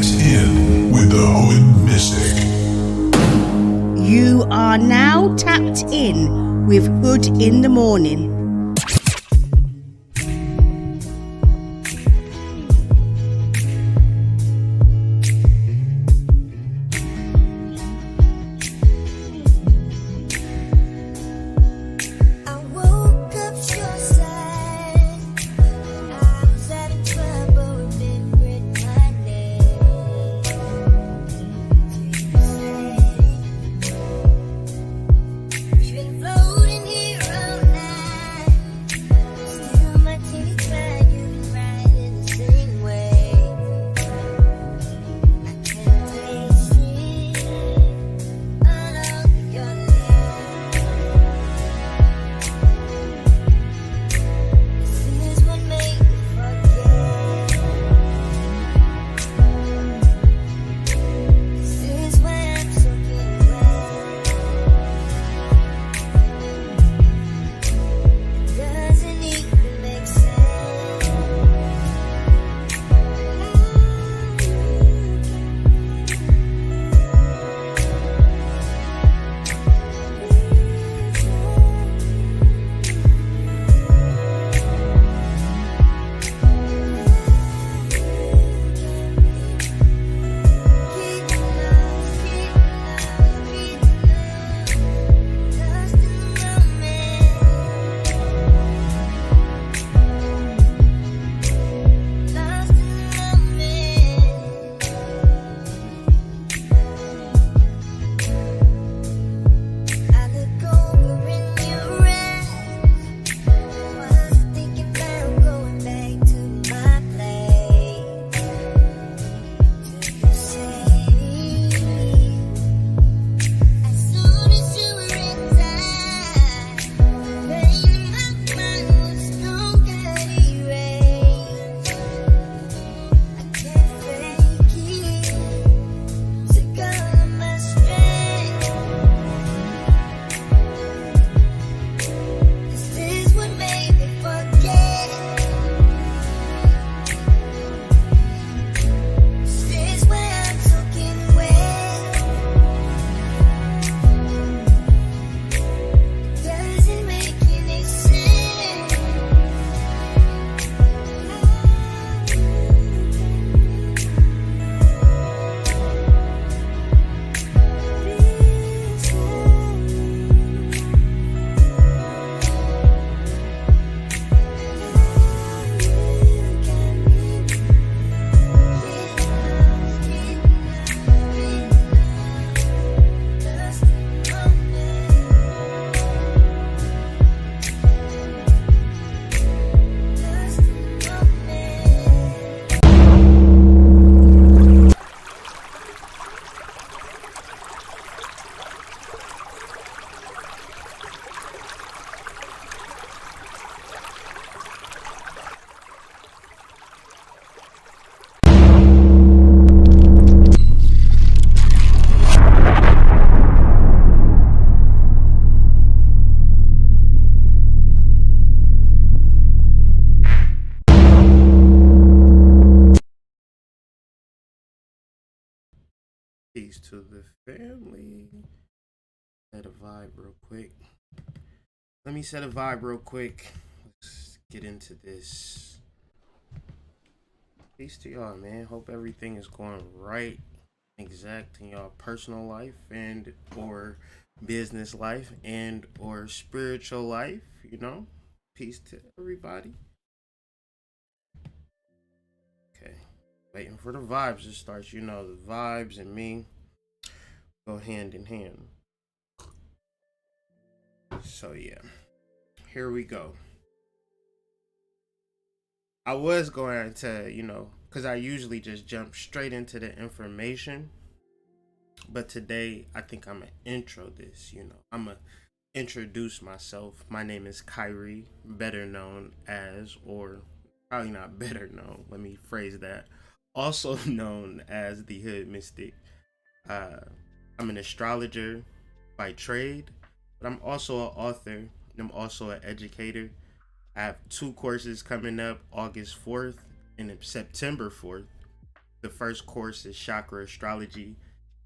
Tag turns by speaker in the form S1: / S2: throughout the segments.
S1: tapped in with the Hood Mystic.
S2: You are now tapped in with Hood in the Morning.
S3: Peace to the family. Set a vibe real quick. Let me set a vibe real quick. Let's get into this. Peace to y'all, man. Hope everything is going right, exact in y'all personal life and or business life and or spiritual life, you know. Peace to everybody. Okay. Waiting for the vibes to start. You know, the vibes and me go hand in hand. So yeah, here we go. I was going to, because I usually just jump straight into the information. But today, I think I'm going to intro this, I'm going to introduce myself. My name is Kyrie, better known as, or probably not better known, let me phrase that, also known as the Hood Mystic. I'm an astrologer by trade, but I'm also an author. I'm also an educator. I have 2 courses coming up August 4th and September 4th. The first course is Chakra Astrology.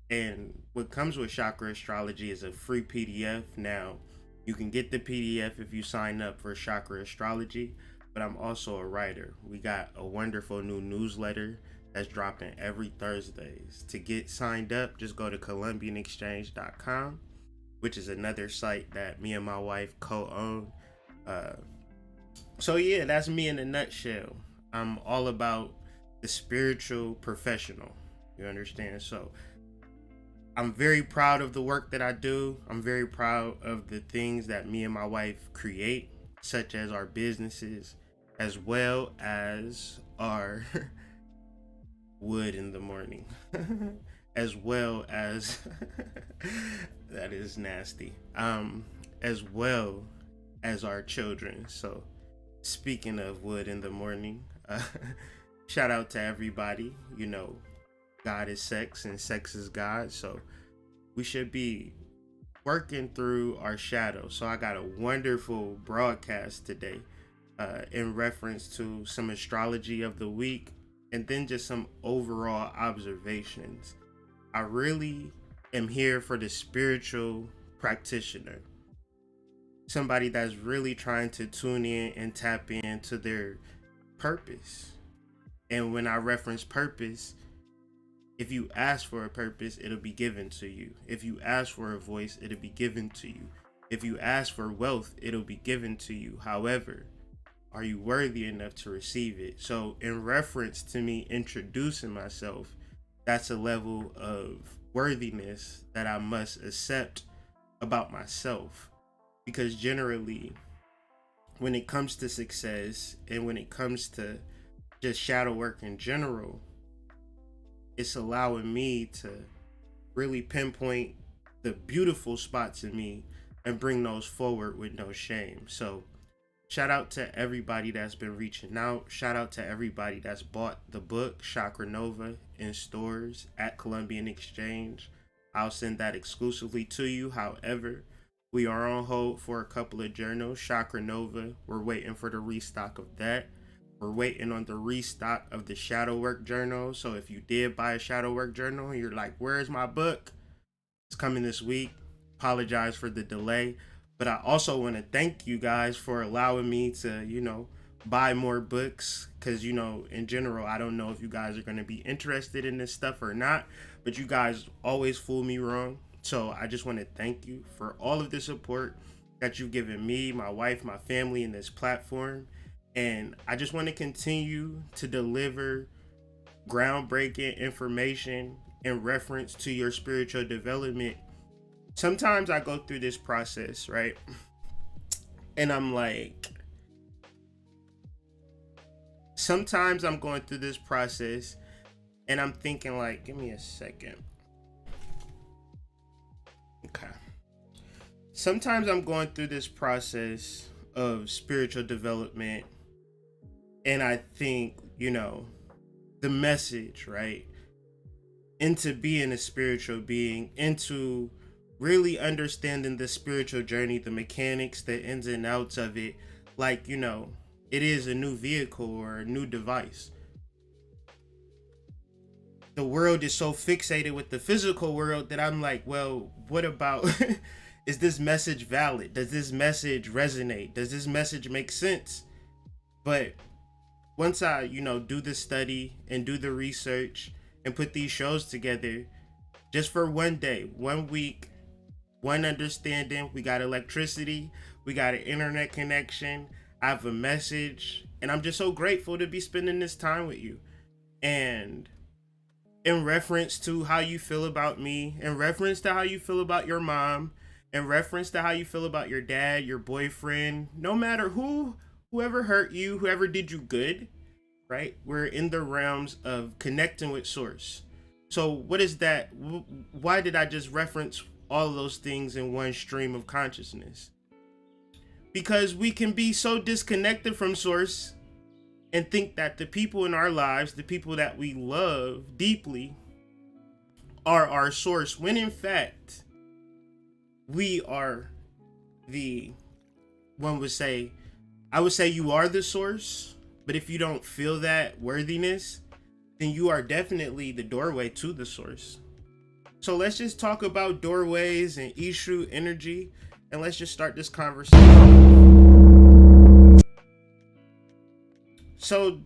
S3: And what comes with Chakra Astrology is a free PDF. Now, you can get the PDF if you sign up for Chakra Astrology, but I'm also a writer. We got a wonderful new newsletter that's dropping every Thursdays. To get signed up, just go to columbianexchange.com, which is another site that me and my wife co-own. So yeah, that's me in a nutshell. I'm all about the spiritual professional. You understand? So I'm very proud of the work that I do. I'm very proud of the things that me and my wife create, such as our businesses, as well as our wood in the morning, as well as that is nasty, as well as our children. So speaking of wood in the morning, shout out to everybody. You know, God is sex and sex is God. So we should be working through our shadow. So I got a wonderful broadcast today in reference to some astrology of the week and then just some overall observations. I really am here for the spiritual practitioner, somebody that's really trying to tune in and tap into their purpose. And when I reference purpose, if you ask for a purpose, it'll be given to you. If you ask for a voice, it'll be given to you. If you ask for wealth, it'll be given to you. However, are you worthy enough to receive it? So in reference to me introducing myself, that's a level of worthiness that I must accept about myself. Because generally, when it comes to success and when it comes to just shadow work in general, it's allowing me to really pinpoint the beautiful spots in me and bring those forward with no shame. So shout out to everybody that's been reaching out. Shout out to everybody that's bought the book Chakra Nova in stores at Columbian Exchange. I'll send that exclusively to you. However, we are on hold for a couple of journals. Chakra Nova, we're waiting for the restock of that. We're waiting on the restock of the shadow work journal. So if you did buy a shadow work journal and you're like, where's my book? It's coming this week. Apologize for the delay. But I also want to thank you guys for allowing me to, buy more books. Because, in general, I don't know if you guys are going to be interested in this stuff or not. But you guys always fool me wrong. So I just want to thank you for all of the support that you've given me, my wife, my family, in this platform. And I just want to continue to deliver groundbreaking information in reference to your spiritual development. Sometimes I go through this process, right? And I'm like, sometimes I'm going through this process and I'm thinking like, give me a second. Okay. Sometimes I'm going through this process of spiritual development and I think, the message, right? Into being a spiritual being, into really understanding the spiritual journey, the mechanics, the ins and outs of it, like, it is a new vehicle or a new device. The world is so fixated with the physical world that I'm like, well, what about, is this message valid? Does this message resonate? Does this message make sense? But once I, do the study and do the research and put these shows together, just for one day, 1 week, one understanding, we got electricity, we got an internet connection, I have a message, and I'm just so grateful to be spending this time with you. And in reference to how you feel about me, in reference to how you feel about your mom, in reference to how you feel about your dad, your boyfriend, no matter whoever hurt you, whoever did you good, right? We're in the realms of connecting with source. So what is that? Why did I just reference all of those things in one stream of consciousness? Because we can be so disconnected from source and think that the people in our lives, the people that we love deeply, are our source, when in fact, we are I would say you are the source, but if you don't feel that worthiness, then you are definitely the doorway to the source. So let's just talk about doorways and Ishu energy, and let's just start this conversation. So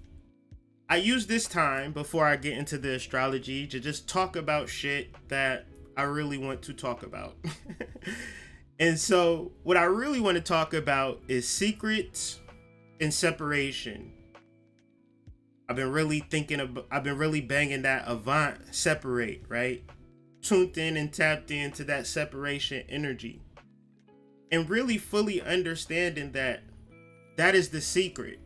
S3: I use this time before I get into the astrology to just talk about shit that I really want to talk about. And so what I really want to talk about is secrets and separation. I've been really banging that avant separate, right? Tuned in and tapped into that separation energy. And really fully understanding that is the secret.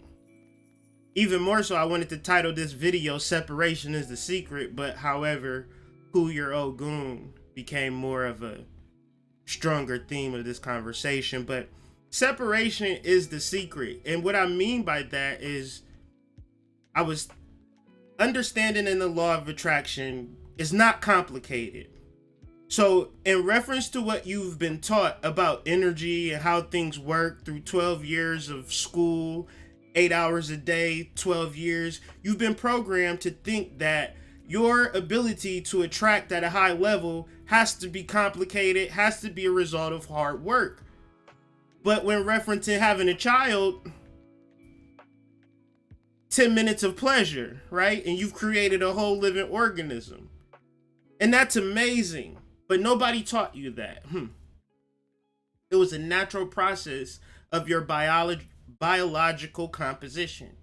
S3: Even more so, I wanted to title this video Separation is the Secret, but however, who your Ogun became more of a stronger theme of this conversation. But separation is the secret. And what I mean by that is I was understanding in the law of attraction is not complicated. So in reference to what you've been taught about energy and how things work through 12 years of school, 8 hours a day, 12 years, you've been programmed to think that your ability to attract at a high level has to be complicated, has to be a result of hard work. But when referencing having a child, 10 minutes of pleasure, right? And you've created a whole living organism. And that's amazing. But nobody taught you that. It was a natural process of your biological composition.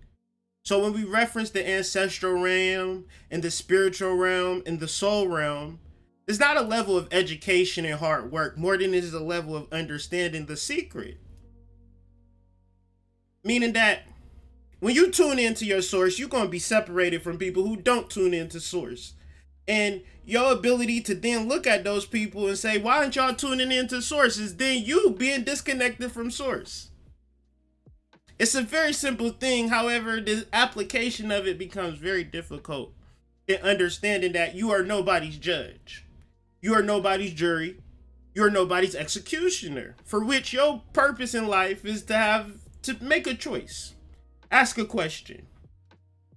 S3: So when we reference the ancestral realm and the spiritual realm and the soul realm, it's not a level of education and hard work more than it is a level of understanding the secret. Meaning that when you tune into your source, you're going to be separated from people who don't tune into source. And your ability to then look at those people and say, why aren't y'all tuning into source? Is then you being disconnected from source. It's a very simple thing. However, the application of it becomes very difficult in understanding that you are nobody's judge. You are nobody's jury. You are nobody's executioner, for which your purpose in life is to make a choice, ask a question,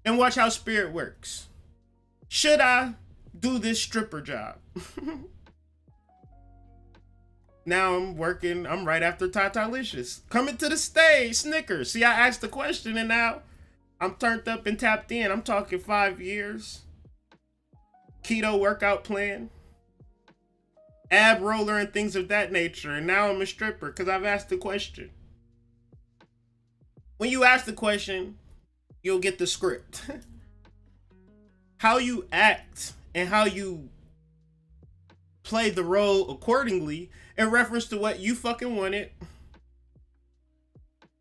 S3: and watch how spirit works. Should I do this stripper job? Now I'm right after Tatalicious. Coming to the stage, Snickers. See, I asked the question and now I'm turned up and tapped in. I'm talking 5 years. Keto workout plan. Ab roller and things of that nature. And now I'm a stripper because I've asked the question. When you ask the question, you'll get the script. How you act and how you play the role accordingly in reference to what you fucking wanted.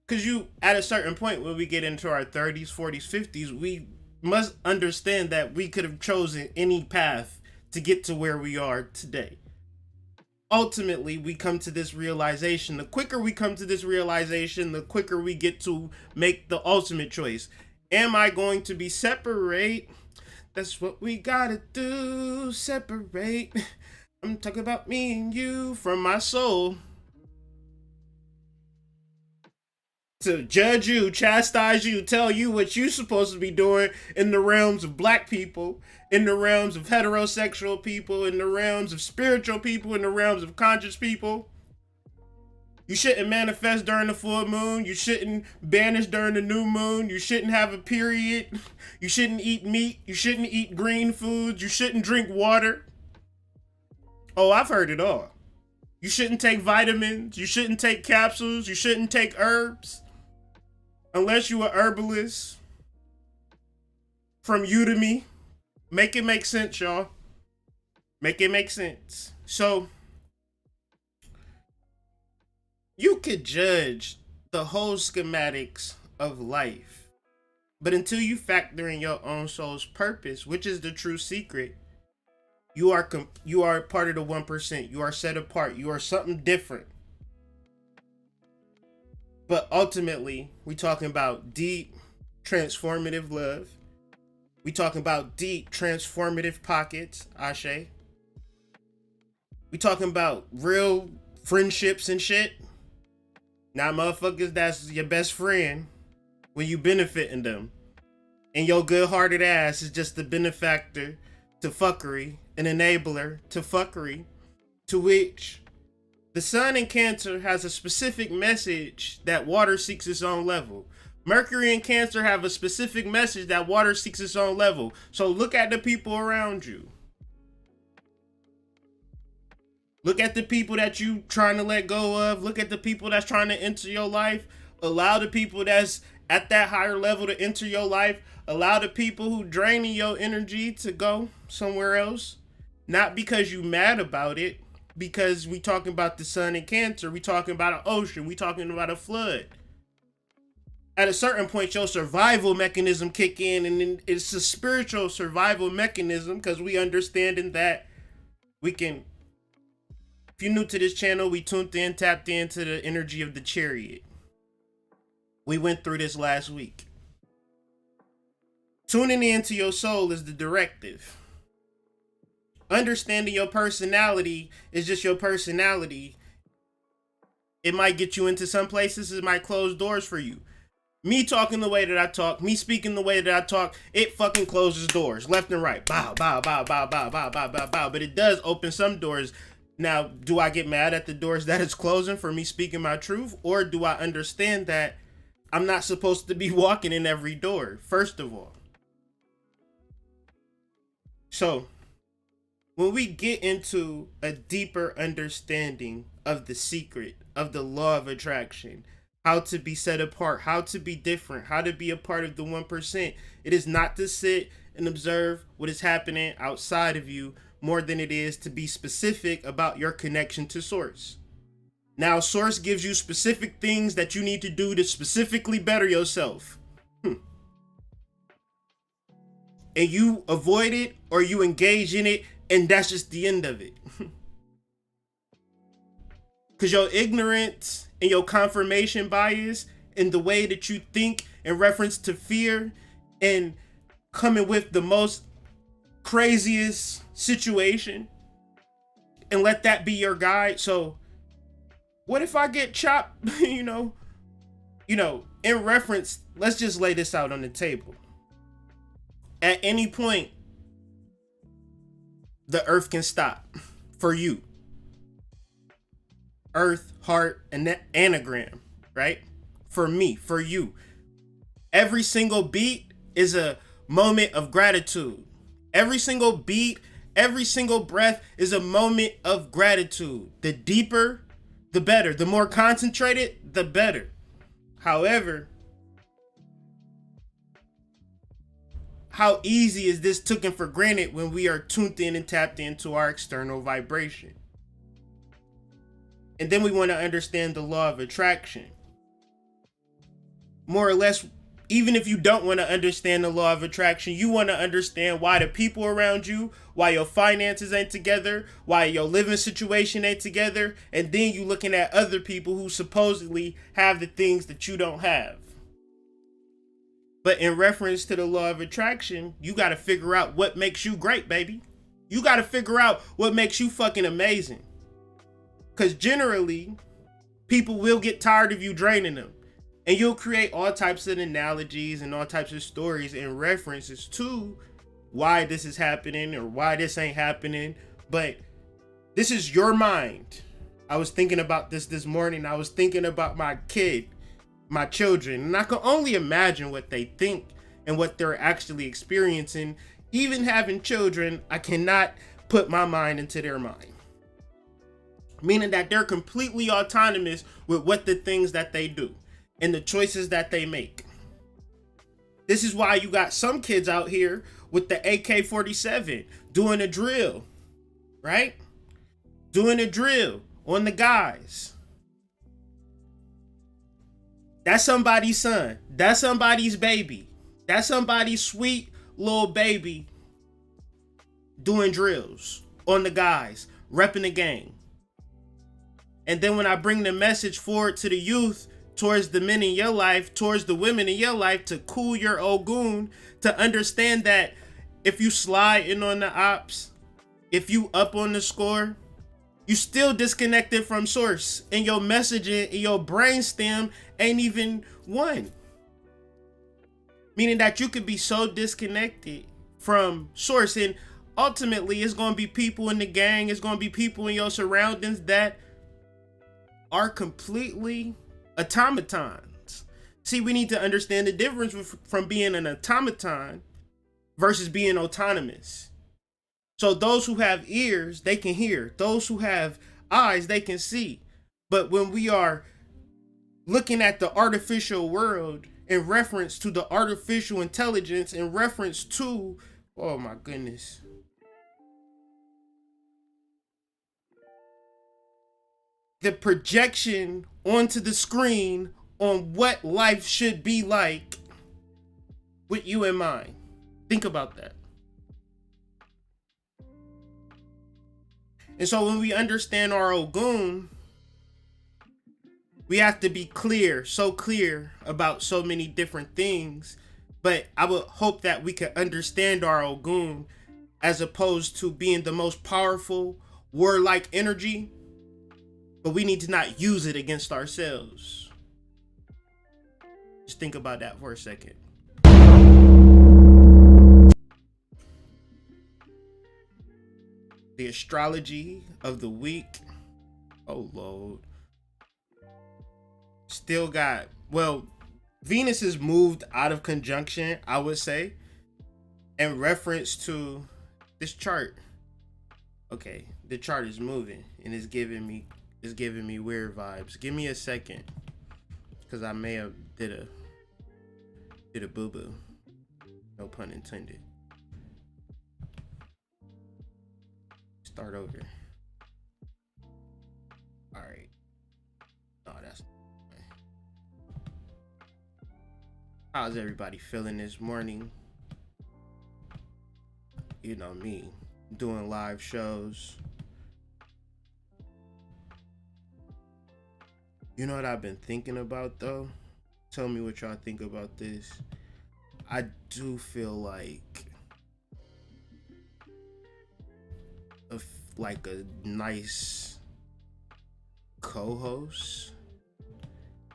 S3: Because you, at a certain point when we get into our 30s, 40s, 50s, we must understand that we could have chosen any path to get to where we are today. Ultimately, we come to this realization. The quicker we come to this realization, the quicker we get to make the ultimate choice. Am I going to be separate? That's what we gotta do, separate. I'm talking about me and you from my soul. To judge you, chastise you, tell you what you're supposed to be doing in the realms of black people, in the realms of heterosexual people, in the realms of spiritual people, in the realms of conscious people. You shouldn't manifest during the full moon. You shouldn't banish during the new moon. You shouldn't have a period. You shouldn't eat meat. You shouldn't eat green foods. You shouldn't drink water. Oh, I've heard it all. You shouldn't take vitamins. You shouldn't take capsules. You shouldn't take herbs. Unless you're a herbalist. From Udemy. Make it make sense, y'all. Make it make sense. So, you could judge the whole schematics of life, but until you factor in your own soul's purpose, which is the true secret, you are part of the 1%. You are set apart. You are something different. But ultimately, we're talking about deep, transformative love. We talking about deep, transformative pockets, Ashe. We talking about real friendships and shit. Not motherfuckers that's your best friend when you benefiting them. And your good-hearted ass is just the benefactor to fuckery, an enabler to fuckery, to which the sun in Cancer has a specific message that water seeks its own level. Mercury and Cancer have a specific message that water seeks its own level. So look at the people around you. Look at the people that you trying to let go of. Look at the people that's trying to enter your life. Allow the people that's at that higher level to enter your life. Allow the people who draining your energy to go somewhere else. Not because you mad about it, because we talking about the sun in Cancer. We talking about an ocean. We talking about a flood. At a certain point, your survival mechanism kick in, and then it's a spiritual survival mechanism because we understanding that we can. If you're new to this channel, we tapped into the energy of the chariot. We went through this last week. Tuning into your soul is the directive. Understanding your personality is just your personality. It might get you into some places, it might close doors for you. Me talking the way that I talk, me speaking the way that I talk, it fucking closes doors left and right. Bow, bow, bow, bow, bow, bow, bow, bow, bow. But it does open some doors. Now, do I get mad at the doors that it's closing for me speaking my truth? Or do I understand that I'm not supposed to be walking in every door, first of all? So, when we get into a deeper understanding of the secret of the law of attraction, how to be set apart, how to be different, how to be a part of the 1%, it is not to sit and observe what is happening outside of you, more than it is to be specific about your connection to source. Now, source gives you specific things that you need to do to specifically better yourself. And you avoid it or you engage in it, and that's just the end of it. Because your ignorance and your confirmation bias and the way that you think in reference to fear and coming with the most craziest situation and let that be your guide. So what if I get chopped, in reference, let's just lay this out on the table. At any point, the earth can stop for you. Earth, heart, and anagram, right? For me, for you. Every single beat is a moment of gratitude. Every single beat, every single breath is a moment of gratitude. The deeper, the better. The more concentrated, the better. However, how easy is this taken for granted when we are tuned in and tapped into our external vibration? And then we want to understand the law of attraction. More or less, even if you don't want to understand the law of attraction, you want to understand why the people around you, why your finances ain't together, why your living situation ain't together, and then you looking at other people who supposedly have the things that you don't have. But in reference to the law of attraction, you got to figure out what makes you great, baby. You got to figure out what makes you fucking amazing. Because generally, people will get tired of you draining them. And you'll create all types of analogies and all types of stories and references to why this is happening or why this ain't happening. But this is your mind. I was thinking about this morning. I was thinking about my kid, my children, and I can only imagine what they think and what they're actually experiencing. Even having children, I cannot put my mind into their mind. Meaning that they're completely autonomous with what the things that they do and the choices that they make. This is why you got some kids out here with the AK-47 doing a drill, right? Doing a drill on the guys. That's somebody's son. That's somebody's baby. That's somebody's sweet little baby doing drills on the guys, repping the gang. And then when I bring the message forward to the youth, towards the men in your life, towards the women in your life, to cool your Ogun, to understand that if you slide in on the ops, if you up on the score, you still disconnected from source, and your messaging and your brainstem ain't even one. meaning that you could be so disconnected from source. And ultimately, it's going to be people in the gang, it's going to be people in your surroundings that are completely automatons. See, we need to understand the difference from being an automaton versus being autonomous. So those who have ears, they can hear. Those who have eyes, they can see. But when we are looking at the artificial world in reference to the artificial intelligence, in reference to, oh my goodness, the projection onto the screen on what life should be like with you in mind. Think about that. And so when we understand our Ogun, we have to be clear, so clear about so many different things. But I would hope that we could understand our Ogun as opposed to being the most powerful warlike energy, but we need to not use it against ourselves. Just think about that for a second. The astrology of the week. Oh Lord. Still got, well, Venus is moved out of conjunction, I would say, in reference to this chart. Okay, the chart is moving and it's giving me weird vibes. Give me a second, because I may have did a boo-boo. No pun intended. Start over. All right. Oh, that's. How's everybody feeling this morning? You know me, doing live shows. You know what I've been thinking about though? Tell me what y'all think about this. I do feel like a nice co-host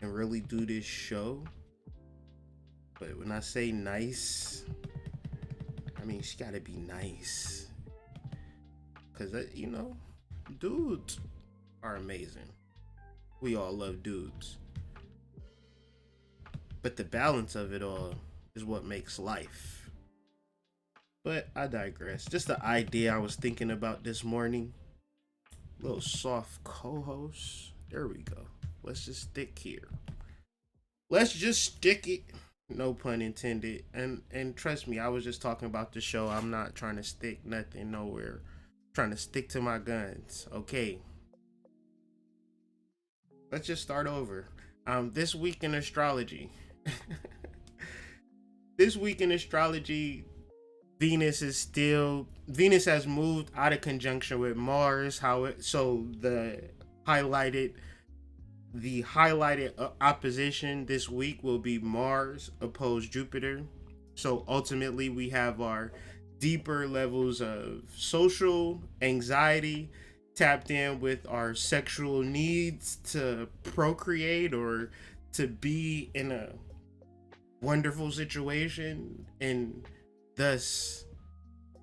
S3: and really do this show. But when I say nice, I mean she gotta be nice, cause you know, dudes are amazing. We all love dudes, but the balance of it all is what makes life. But I digress. Just the idea I was thinking about this morning. Little soft co-host. There we go. Let's just stick here. Let's just stick it. No pun intended. And trust me, I was just talking about the show. I'm not trying to stick nothing nowhere. I'm trying to stick to my guns. Okay. Let's just start over. This week in astrology. This week in astrology, Venus has moved out of conjunction with Mars. The highlighted opposition this week will be Mars opposed Jupiter. So ultimately we have our deeper levels of social anxiety tapped in with our sexual needs to procreate or to be in a wonderful situation, and thus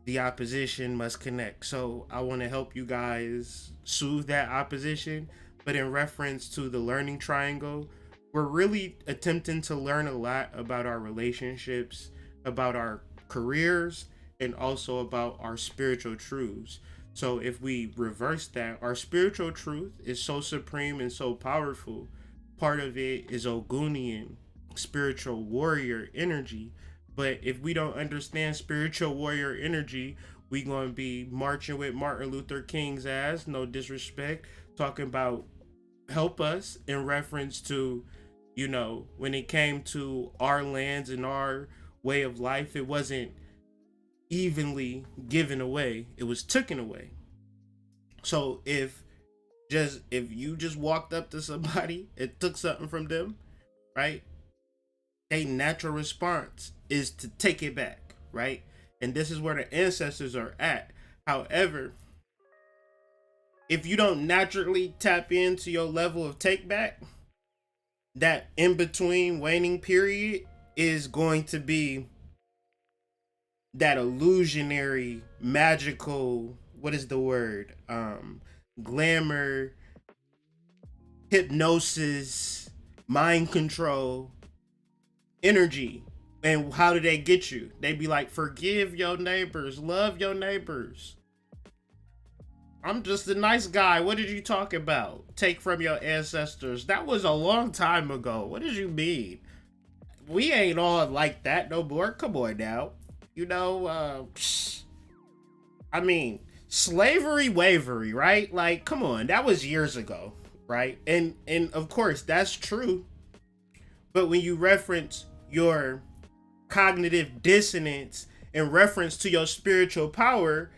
S3: the opposition must connect. So I want to help you guys soothe that opposition. But in reference to the learning triangle, we're really attempting to learn a lot about our relationships, about our careers, and also about our spiritual truths. So if we reverse that, our spiritual truth is so supreme and so powerful. Part of it is Ogunian, spiritual warrior energy. But if we don't understand spiritual warrior energy, we going to be marching with Martin Luther King's ass, no disrespect, talking about help us in reference to, you know, when it came to our lands and our way of life, it wasn't evenly given away, it was taken away. So if you just walked up to somebody and took something from them, right, a natural response is to take it back, right? And this is where the ancestors are at. However, if you don't naturally tap into your level of take back, that in between waning period, is going to be that illusionary, magical, what is the word? Glamour, hypnosis, mind control, energy. And how do they get you? They be like, forgive your neighbors, love your neighbors. I'm just a nice guy. What did you talk about? Take from your ancestors. That was a long time ago. What did you mean? We ain't all like that no more. Come on now. You know, I mean, slavery, wavery, right? Like, come on. That was years ago, right? And of course, that's true. But when you reference your cognitive dissonance in reference to your spiritual power,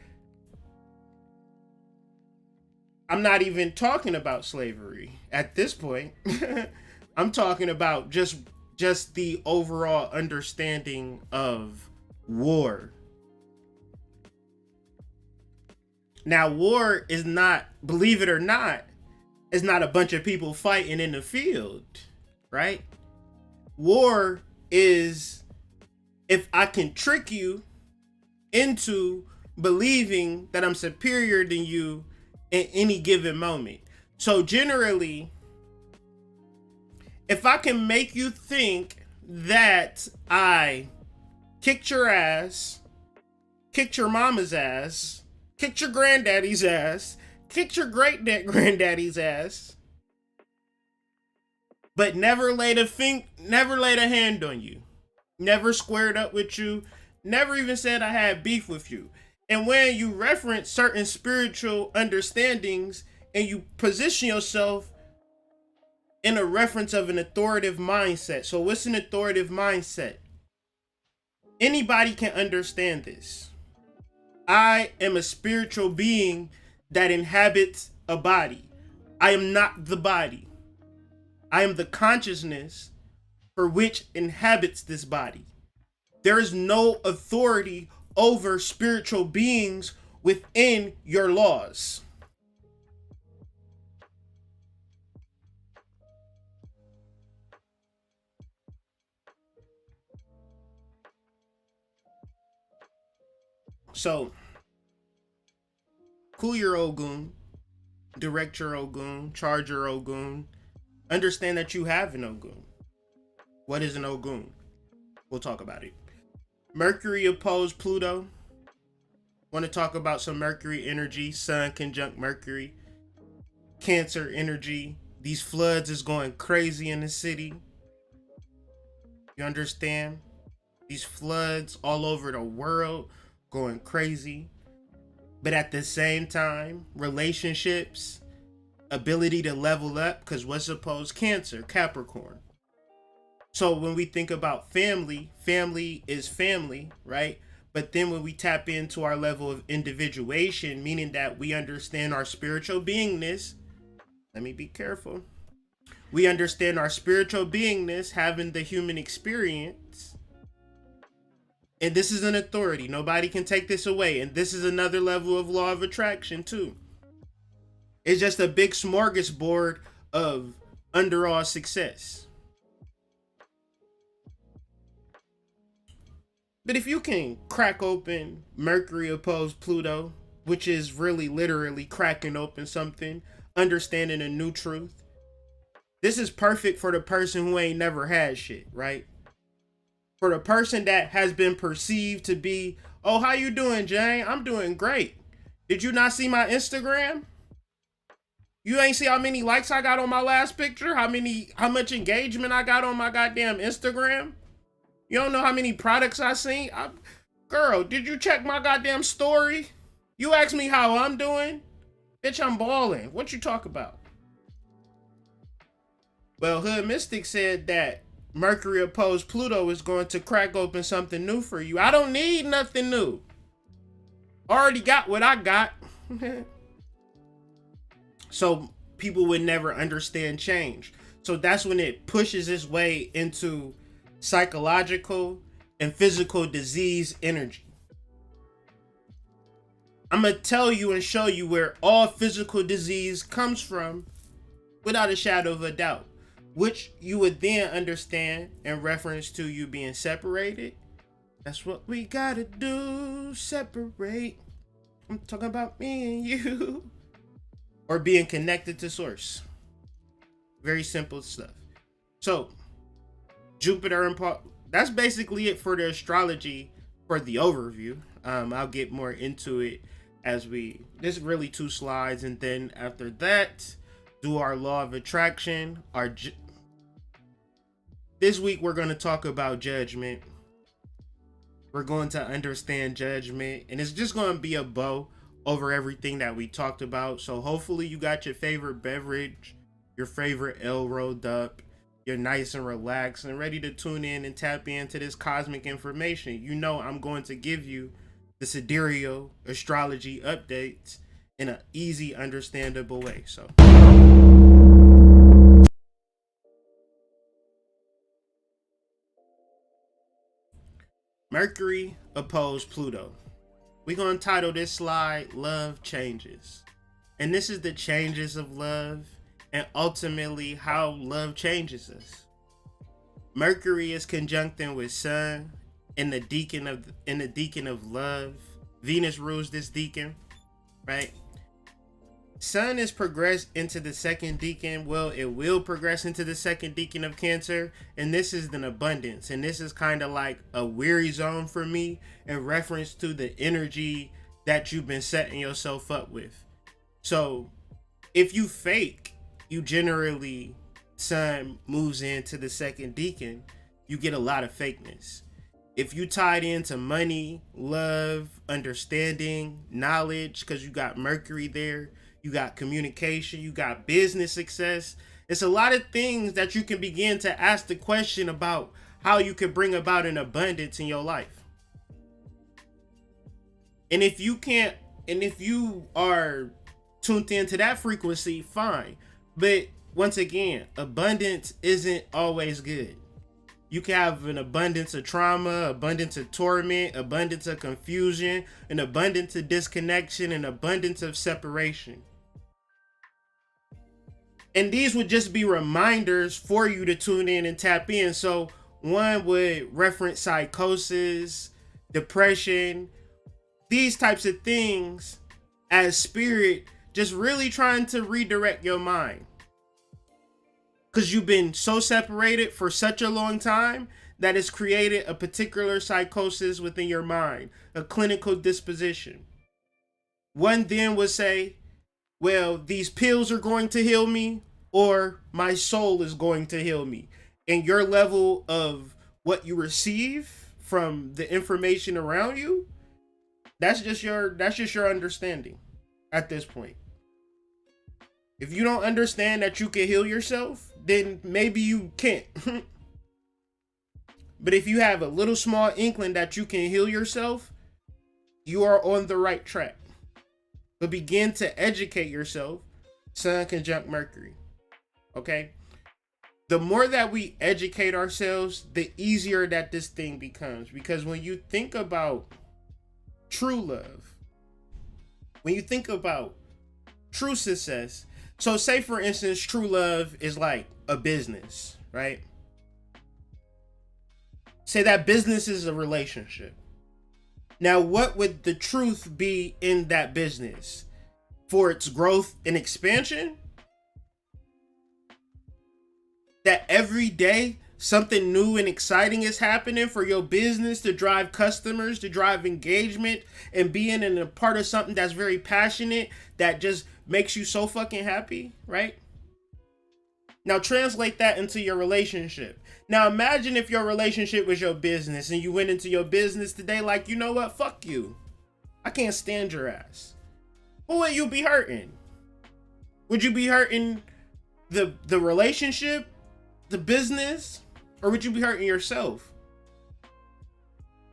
S3: I'm not even talking about slavery at this point. I'm talking about just the overall understanding of war. Now, war is not, believe it or not, is not a bunch of people fighting in the field, right? War is if I can trick you into believing that I'm superior than you in any given moment. So generally, if I can make you think that I kicked your ass, kicked your mama's ass, kicked your granddaddy's ass, kicked your great-granddaddy's ass, but never laid a hand on you, never squared up with you, never even said I had beef with you. And when you reference certain spiritual understandings and you position yourself in a reference of an authoritative mindset. So what's an authoritative mindset? Anybody can understand this. I am a spiritual being that inhabits a body. I am not the body. I am the consciousness for which inhabits this body. There is no authority over spiritual beings within your laws. So, cool your Ogun, direct your Ogun, charge your Ogun. Understand that you have an Ogun. What is an Ogun? We'll talk about it. Mercury opposed Pluto. Want to talk about some Mercury energy, Sun conjunct Mercury. Cancer energy. These floods is going crazy in the city. You understand? These floods all over the world going crazy. But at the same time, relationships, ability to level up, because what's opposed? Cancer, Capricorn. So when we think about family, family is family, right? But then when we tap into our level of individuation, meaning that we understand our spiritual beingness, let me be careful. We understand our spiritual beingness, having the human experience. And this is an authority. Nobody can take this away. And this is another level of law of attraction too. It's just a big smorgasbord of underall success. But if you can crack open Mercury opposed Pluto, which is really literally cracking open something, understanding a new truth, this is perfect for the person who ain't never had shit, right? For the person that has been perceived to be, oh, how you doing, Jane? I'm doing great. Did you not see my Instagram? You ain't see how many likes I got on my last picture? How much engagement I got on my goddamn Instagram? You don't know how many products I seen? Girl, did you check my goddamn story? You asked me how I'm doing? Bitch, I'm balling. What you talk about? Well, Hood Mystic said that Mercury opposed Pluto is going to crack open something new for you. I don't need nothing new. Already got what I got. So people would never understand change. So that's when it pushes its way into psychological and physical disease energy. I'm going to tell you and show you where all physical disease comes from without a shadow of a doubt. which you would then understand in reference to you being separated. That's what we gotta do, separate. I'm talking about me and you. Or being connected to source. Very simple stuff. So, Jupiter and that's basically it for the astrology for the overview. I'll get more into it as there's really 2 slides, and then after that, do our law of attraction. This week we're going to talk about judgment. We're going to understand judgment, and it's just going to be a bow over everything that we talked about. So hopefully you got your favorite beverage, your favorite ale rolled up, you're nice and relaxed and ready to tune in and tap into this cosmic information. You know I'm going to give you the sidereal astrology updates in an easy, understandable way. So Mercury opposed Pluto. We're going to title this slide Love Changes. And this is the changes of love and ultimately how love changes us. Mercury is conjuncting with Sun in the deacon of love. Venus rules this deacon, right? Sun is progressed into the second deacon. Well, it will progress into the second deacon of Cancer, and this is an abundance, and this is kind of like a weary zone for me in reference to the energy that you've been setting yourself up with. So if you fake, you generally, Sun moves into the second deacon, you get a lot of fakeness. If you tied into money, love, understanding, knowledge, because you got Mercury there, you got communication, you got business success. It's a lot of things that you can begin to ask the question about how you can bring about an abundance in your life. And if you can't, and if you are tuned into that frequency, fine. But once again, abundance isn't always good. You can have an abundance of trauma, abundance of torment, abundance of confusion, an abundance of disconnection, an abundance of separation. And these would just be reminders for you to tune in and tap in. So one would reference psychosis, depression, these types of things as spirit just really trying to redirect your mind. Because you've been so separated for such a long time that it's created a particular psychosis within your mind, a clinical disposition. One then would say, well, these pills are going to heal me, or my soul is going to heal me. And your level of what you receive from the information around you, that's just your understanding at this point. If you don't understand that you can heal yourself, then maybe you can't. But if you have a little small inkling that you can heal yourself, you are on the right track. But begin to educate yourself. Sun conjunct Mercury. Okay? The more that we educate ourselves, the easier that this thing becomes. Because when you think about true love, when you think about true success, so say for instance, true love is like a business, right? Say that business is a relationship. Now, what would the truth be in that business for its growth and expansion? That every day something new and exciting is happening for your business to drive customers, to drive engagement, and being in a part of something that's very passionate, that just makes you so fucking happy, right? Now translate that into your relationship. Now imagine if your relationship was your business and you went into your business today like, you know what, fuck you. I can't stand your ass. Who would you be hurting? Would you be hurting the relationship, the business, or would you be hurting yourself?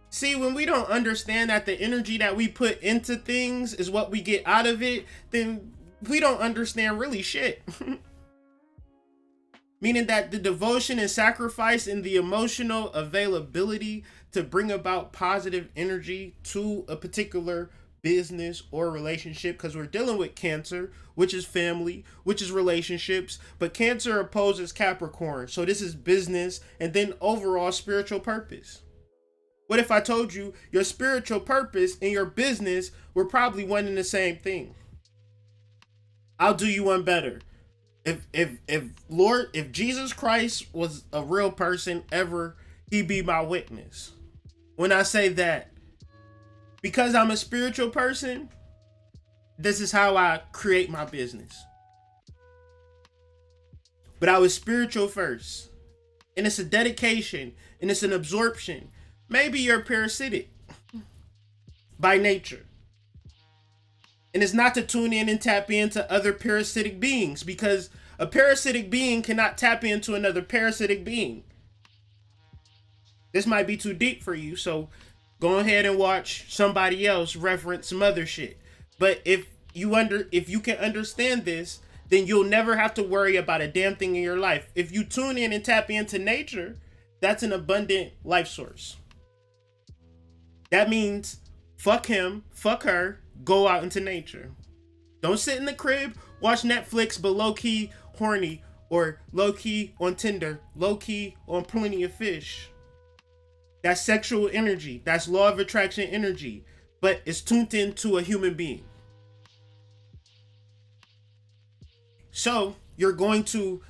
S3: See, when we don't understand that the energy that we put into things is what we get out of it, then we don't understand really shit. Meaning that the devotion and sacrifice and the emotional availability to bring about positive energy to a particular business or relationship, because we're dealing with Cancer, which is family, which is relationships, but Cancer opposes Capricorn. So this is business and then overall spiritual purpose. What if I told you your spiritual purpose and your business were probably one and the same thing? I'll do you one better. If Jesus Christ was a real person ever, he'd be my witness. When I say that, because I'm a spiritual person, this is how I create my business. But I was spiritual first. And it's a dedication and it's an absorption. Maybe you're parasitic by nature. And it's not to tune in and tap into other parasitic beings, because a parasitic being cannot tap into another parasitic being. This might be too deep for you, so go ahead and watch somebody else reference some other shit. But if you can understand this, then you'll never have to worry about a damn thing in your life. If you tune in and tap into nature, that's an abundant life source. That means fuck him, fuck her, go out into nature. Don't sit in the crib, watch Netflix, but low-key horny, or low-key on Tinder, low-key on Plenty of Fish. That's sexual energy. That's law of attraction energy, but it's tuned into a human being. So you're going to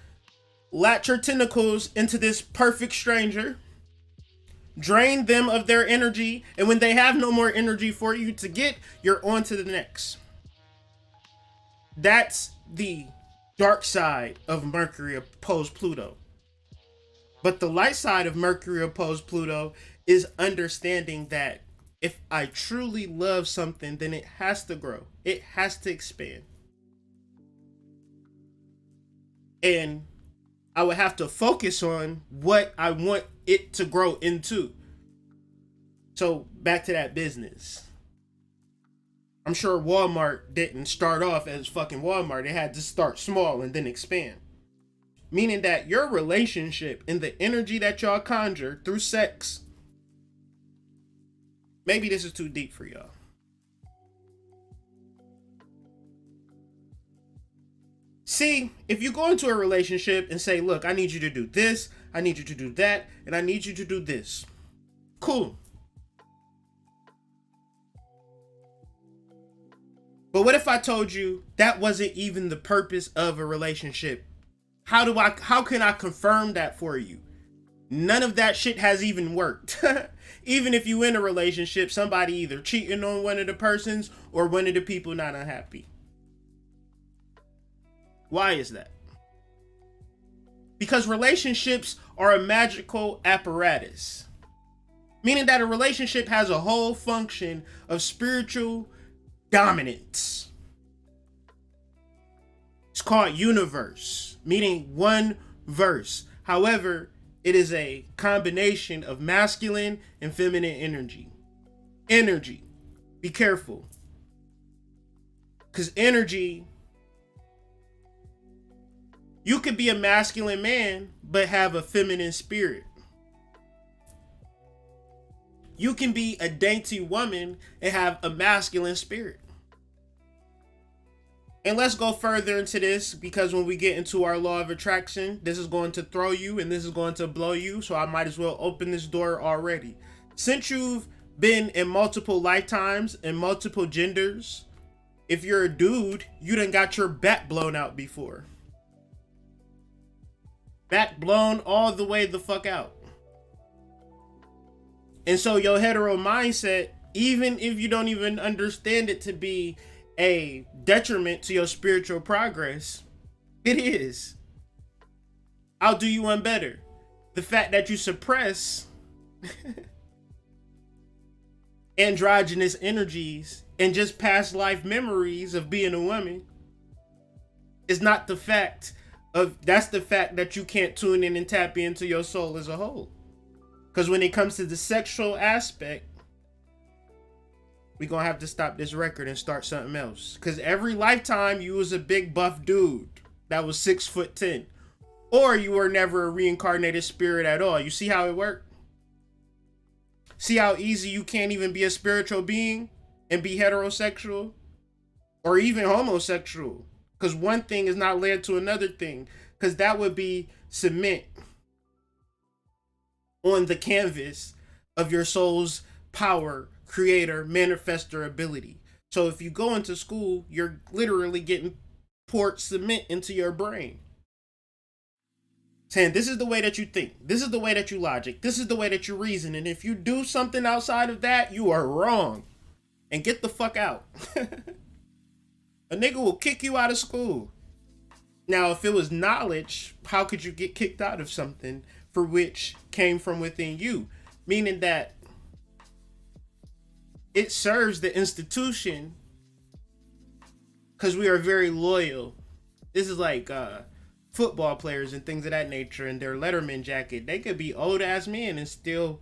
S3: latch your tentacles into this perfect stranger, drain them of their energy, and when they have no more energy for you to get, you're on to the next. That's the dark side of Mercury opposed Pluto. But the light side of Mercury opposed Pluto is understanding that if I truly love something, then it has to grow. It has to expand. And I would have to focus on what I want it to grow into. So back to that business. I'm sure Walmart didn't start off as fucking Walmart. It had to start small and then expand. Meaning that your relationship and the energy that y'all conjure through sex, maybe this is too deep for y'all. See, if you go into a relationship and say, look, I need you to do this, I need you to do that, and I need you to do this. Cool. But what if I told you that wasn't even the purpose of a relationship? How can I confirm that for you? None of that shit has even worked. Even if you in a relationship, somebody either cheating on one of the persons or one of the people not unhappy. Why is that? Because relationships are a magical apparatus. Meaning that a relationship has a whole function of spiritual dominance. It's called universe, meaning one verse. However, it is a combination of masculine and feminine energy. Energy. Be careful. Because energy, you could be a masculine man, but have a feminine spirit. You can be a dainty woman and have a masculine spirit. And let's go further into this, because when we get into our law of attraction, this is going to throw you and this is going to blow you. So I might as well open this door already. Since you've been in multiple lifetimes and multiple genders, if you're a dude, you done got your back blown out before. Back blown all the way the fuck out. And so your hetero mindset, even if you don't even understand it to be a detriment to your spiritual progress, it is. I'll do you one better. The fact that you suppress androgynous energies and just past life memories of being a woman is not the fact of, that's the fact that you can't tune in and tap into your soul as a whole. Because when it comes to the sexual aspect, we're going to have to stop this record and start something else. Because every lifetime you was a big buff dude that was 6'10", or you were never a reincarnated spirit at all. You see how it worked? See how easy you can't even be a spiritual being and be heterosexual or even homosexual, because one thing is not led to another thing, because that would be cement on the canvas of your soul's power, creator, manifestor ability. So if you go into school, you're literally getting poured cement into your brain, saying this is the way that you think, this is the way that you logic, this is the way that you reason, and if you do something outside of that, you are wrong, and get the fuck out. A nigga will kick you out of school. Now, if it was knowledge, how could you get kicked out of something for which came from within you? Meaning that it serves the institution because we are very loyal. This is like football players and things of that nature in their Letterman jacket. They could be old ass men and still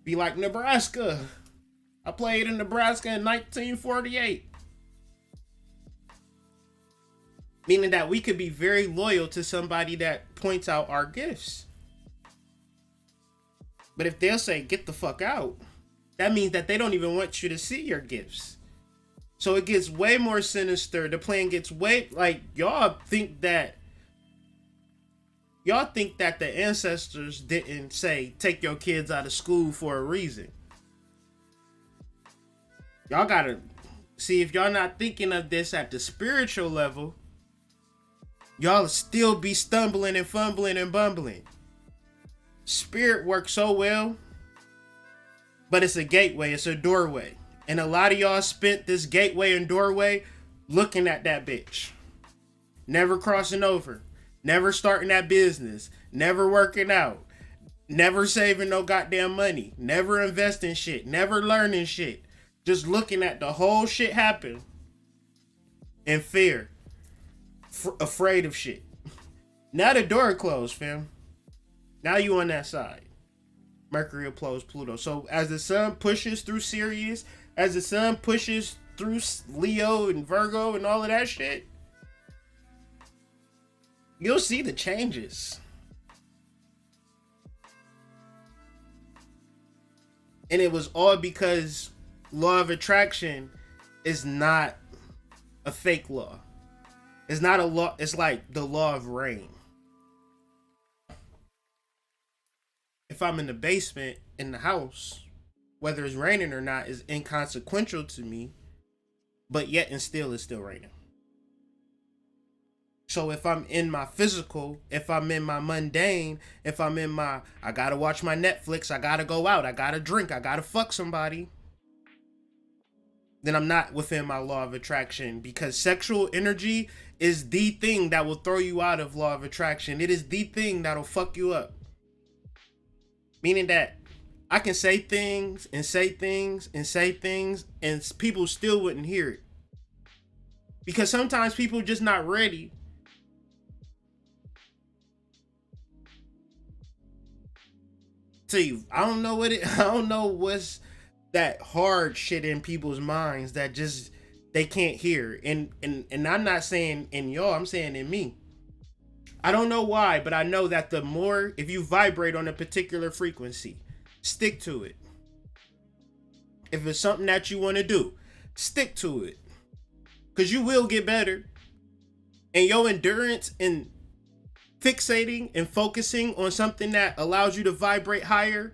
S3: be like, Nebraska. I played in Nebraska in 1948. Meaning that we could be very loyal to somebody that points out our gifts. But if they'll say, get the fuck out, that means that they don't even want you to see your gifts. So it gets way more sinister. The plan gets way, like, y'all think that the ancestors didn't say, take your kids out of school for a reason. Y'all gotta see, if y'all not thinking of this at the spiritual level, y'all still be stumbling and fumbling and bumbling. Spirit works so well, but it's a gateway, it's a doorway. And a lot of y'all spent this gateway and doorway looking at that bitch. Never crossing over, never starting that business, never working out, never saving no goddamn money, never investing shit, never learning shit. Just looking at the whole shit happen in fear. Afraid of shit. Now the door closed, fam. Now you on that side. Mercury opposes Pluto. So as the sun pushes through Sirius, as the sun pushes through Leo and Virgo and all of that shit, you'll see the changes. And it was all because law of attraction is not a fake law. It's not a law. It's like the law of rain. If I'm in the basement in the house, whether it's raining or not is inconsequential to me, but yet and still it's still raining. So if I'm in my physical, if I'm in my mundane, if I'm in my, I gotta watch my Netflix, I gotta go out, I gotta drink, I gotta fuck somebody, then I'm not within my law of attraction, because sexual energy is the thing that will throw you out of law of attraction. It is the thing that'll fuck you up. Meaning that I can say things and say things and say things and people still wouldn't hear it. Because sometimes people just not ready. Tell you, I don't know what's that hard shit in people's minds that just they can't hear. And I'm not saying in y'all, I'm saying in me. I don't know why, but I know that the more, if you vibrate on a particular frequency, stick to it. If it's something that you want to do, stick to it. Because you will get better. And your endurance in fixating and focusing on something that allows you to vibrate higher,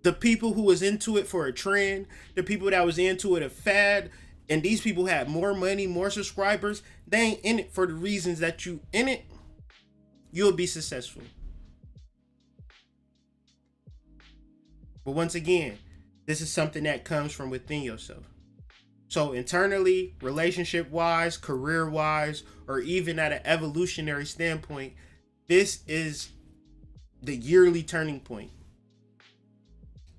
S3: the people who was into it for a trend, the people that was into it a fad, and these people had more money, more subscribers, they ain't in it for the reasons that you in it. You'll be successful. But once again, this is something that comes from within yourself. So internally, relationship-wise, career-wise, or even at an evolutionary standpoint, this is the yearly turning point.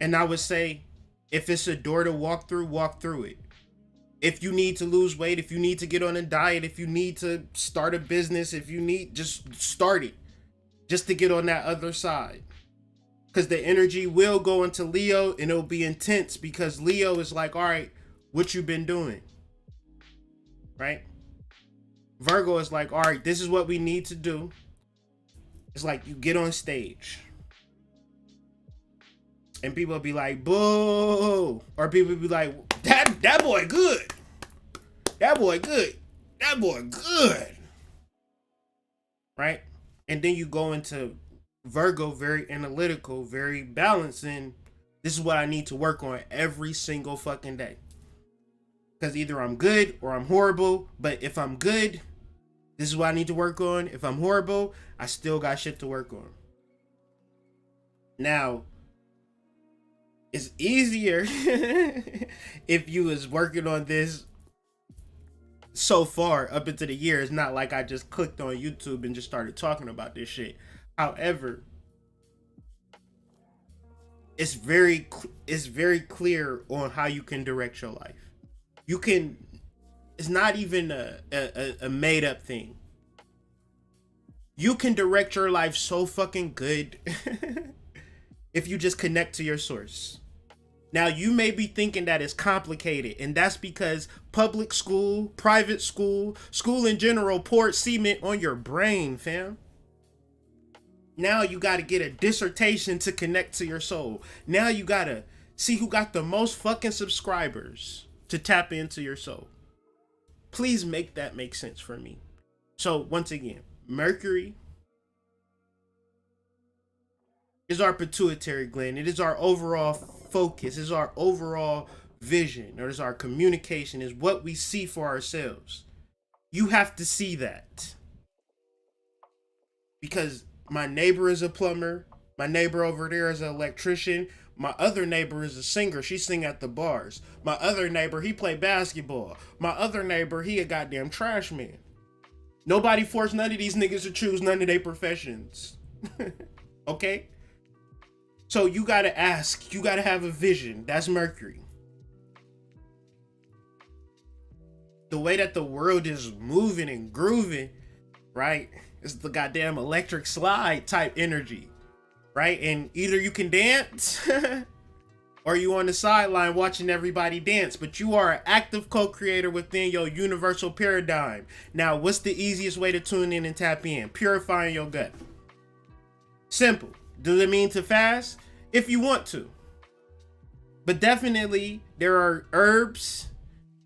S3: And I would say, if it's a door to walk through it. If you need to lose weight, if you need to get on a diet, if you need to start a business, if you need, just start it. Just to get on that other side. Because the energy will go into Leo and it'll be intense, because Leo is like, all right, what you been doing? Right? Virgo is like, all right, this is what we need to do. It's like you get on stage. And people will be like, boo. Or people will be like, That boy good. That boy good. That boy good. Right? And then you go into Virgo, very analytical, very balancing. This is what I need to work on every single fucking day. Because either I'm good or I'm horrible. But if I'm good, this is what I need to work on. If I'm horrible, I still got shit to work on. Now, it's easier if you was working on this so far up into the year. It's not like I just clicked on YouTube and just started talking about this shit. However, it's very clear on how you can direct your life. You can, it's not even a made up thing. You can direct your life so fucking good if you just connect to your source. Now, you may be thinking that it's complicated, and that's because public school, private school, school in general poured cement on your brain, fam. Now you got to get a dissertation to connect to your soul. Now you got to see who got the most fucking subscribers to tap into your soul. Please make that make sense for me. So once again, Mercury is our pituitary gland. It is our overall focus. It's our overall vision. Or it's our communication. Is what we see for ourselves. You have to see that. Because my neighbor is a plumber. My neighbor over there is an electrician. My other neighbor is a singer. She sing at the bars. My other neighbor, he play basketball. My other neighbor, he a goddamn trash man. Nobody forced none of these niggas to choose none of their professions. Okay? So you gotta ask. You gotta have a vision. That's Mercury. The way that the world is moving and grooving, right? It's the goddamn electric slide type energy. Right? And either you can dance or you on the sideline watching everybody dance, but you are an active co-creator within your universal paradigm. Now, what's the easiest way to tune in and tap in? Purifying your gut. Simple. Does it mean to fast? If you want to. But definitely there are herbs,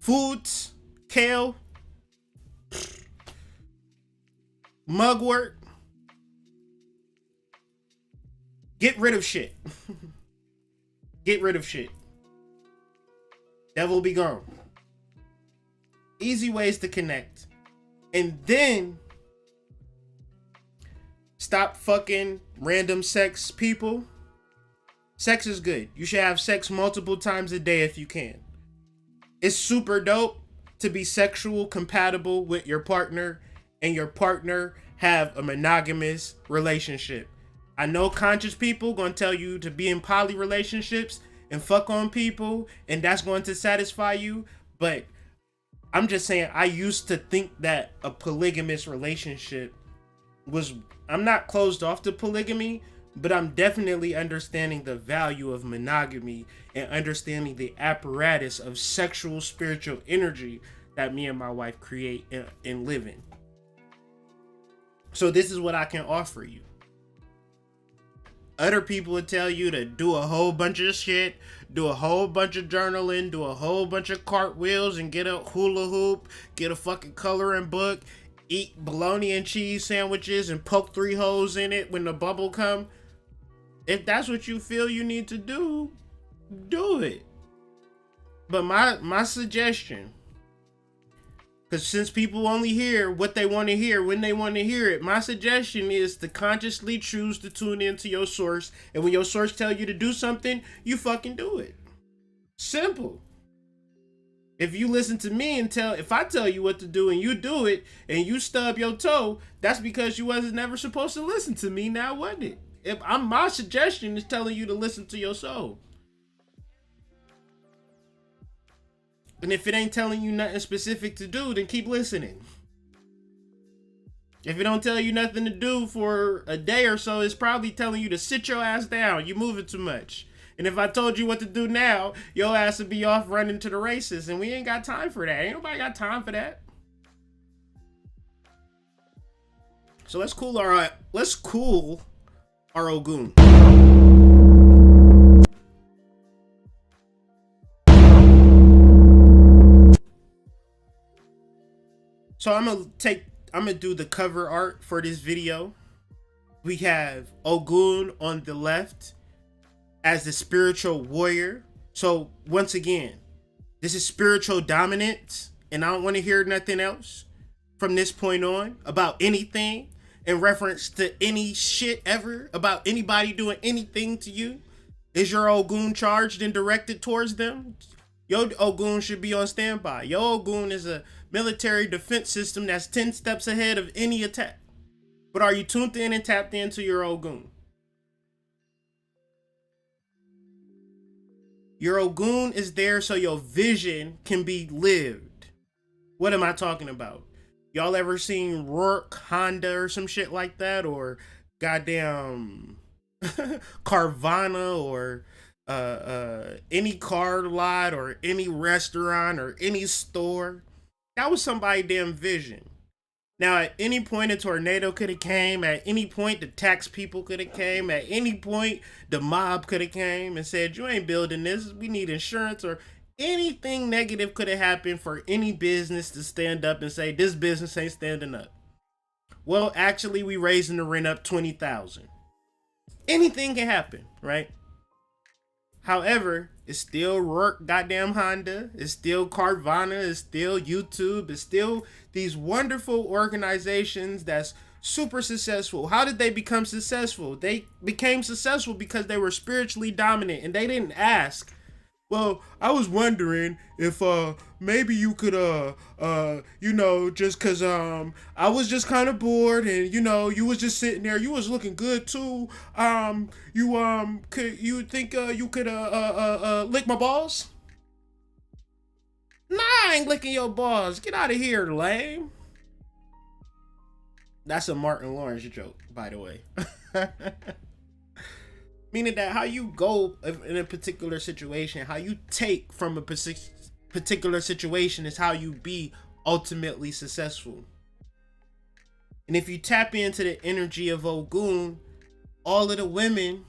S3: foods, kale, mugwort. Get rid of shit. Get rid of shit. Devil be gone. Easy ways to connect. And then stop fucking random sex people. Sex is good. You should have sex multiple times a day if you can. It's super dope to be sexual compatible with your partner and your partner have a monogamous relationship. I know conscious people gonna tell you to be in poly relationships and fuck on people and that's going to satisfy you, but I'm just saying I used to think that a polygamous relationship was, I'm not closed off to polygamy, but I'm definitely understanding the value of monogamy and understanding the apparatus of sexual spiritual energy that me and my wife create and live in. So this is what I can offer you. Other people would tell you to do a whole bunch of shit, do a whole bunch of journaling, do a whole bunch of cartwheels and get a hula hoop, get a fucking coloring book, eat bologna and cheese sandwiches and poke 3 holes in it when the bubble come. If that's what you feel you need to do, do it. But my suggestion, because since people only hear what they want to hear when they want to hear it, my suggestion is to consciously choose to tune into your source. And when your source tell you to do something, you fucking do it. Simple. If you listen to me and if I tell you what to do and you do it and you stub your toe, that's because you wasn't never supposed to listen to me now, wasn't it? My suggestion is telling you to listen to your soul. And if it ain't telling you nothing specific to do, then keep listening. If it don't tell you nothing to do for a day or so, it's probably telling you to sit your ass down. You're moving too much. And if I told you what to do now, your ass would be off running to the races. And we ain't got time for that. Ain't nobody got time for that. So let's cool our Ogun. So I'm gonna do the cover art for this video. We have Ogun on the left as the spiritual warrior. So once again, this is spiritual dominance, and I don't want to hear nothing else from this point on about anything in reference to any shit ever about anybody doing anything to you. Is your Ogun charged and directed towards them? Your Ogun should be on standby. Your Ogun is a military defense system that's 10 steps ahead of any attack. But are you tuned in and tapped into your Ogun? Your Ogun is there so your vision can be lived. What am I talking about? Y'all ever seen Rourke, Honda, or some shit like that? Or goddamn Carvana, or any car lot, or any restaurant, or any store? That was somebody's damn vision. Now, at any point, a tornado could have came. At any point, the tax people could have came. At any point, the mob could have came and said, you ain't building this. We need insurance. Or anything negative could have happened for any business to stand up and say, this business ain't standing up. Well, actually, we raising the rent up $20,000. Anything can happen, right? However, it's still Rourke goddamn Honda. It's still Carvana. It's still YouTube. It's still these wonderful organizations that's super successful. How did they become successful? They became successful because they were spiritually dominant, and they didn't ask, well, I was wondering if maybe you could just cause I was just kind of bored, and you was just sitting there, you was looking good too. Could you think you could lick my balls? Nah, I ain't licking your balls. Get out of here, lame. That's a Martin Lawrence joke, by the way. Meaning that how you go in a particular situation, how you take from a particular situation is how you be ultimately successful. And if you tap into the energy of Ogun, all of the women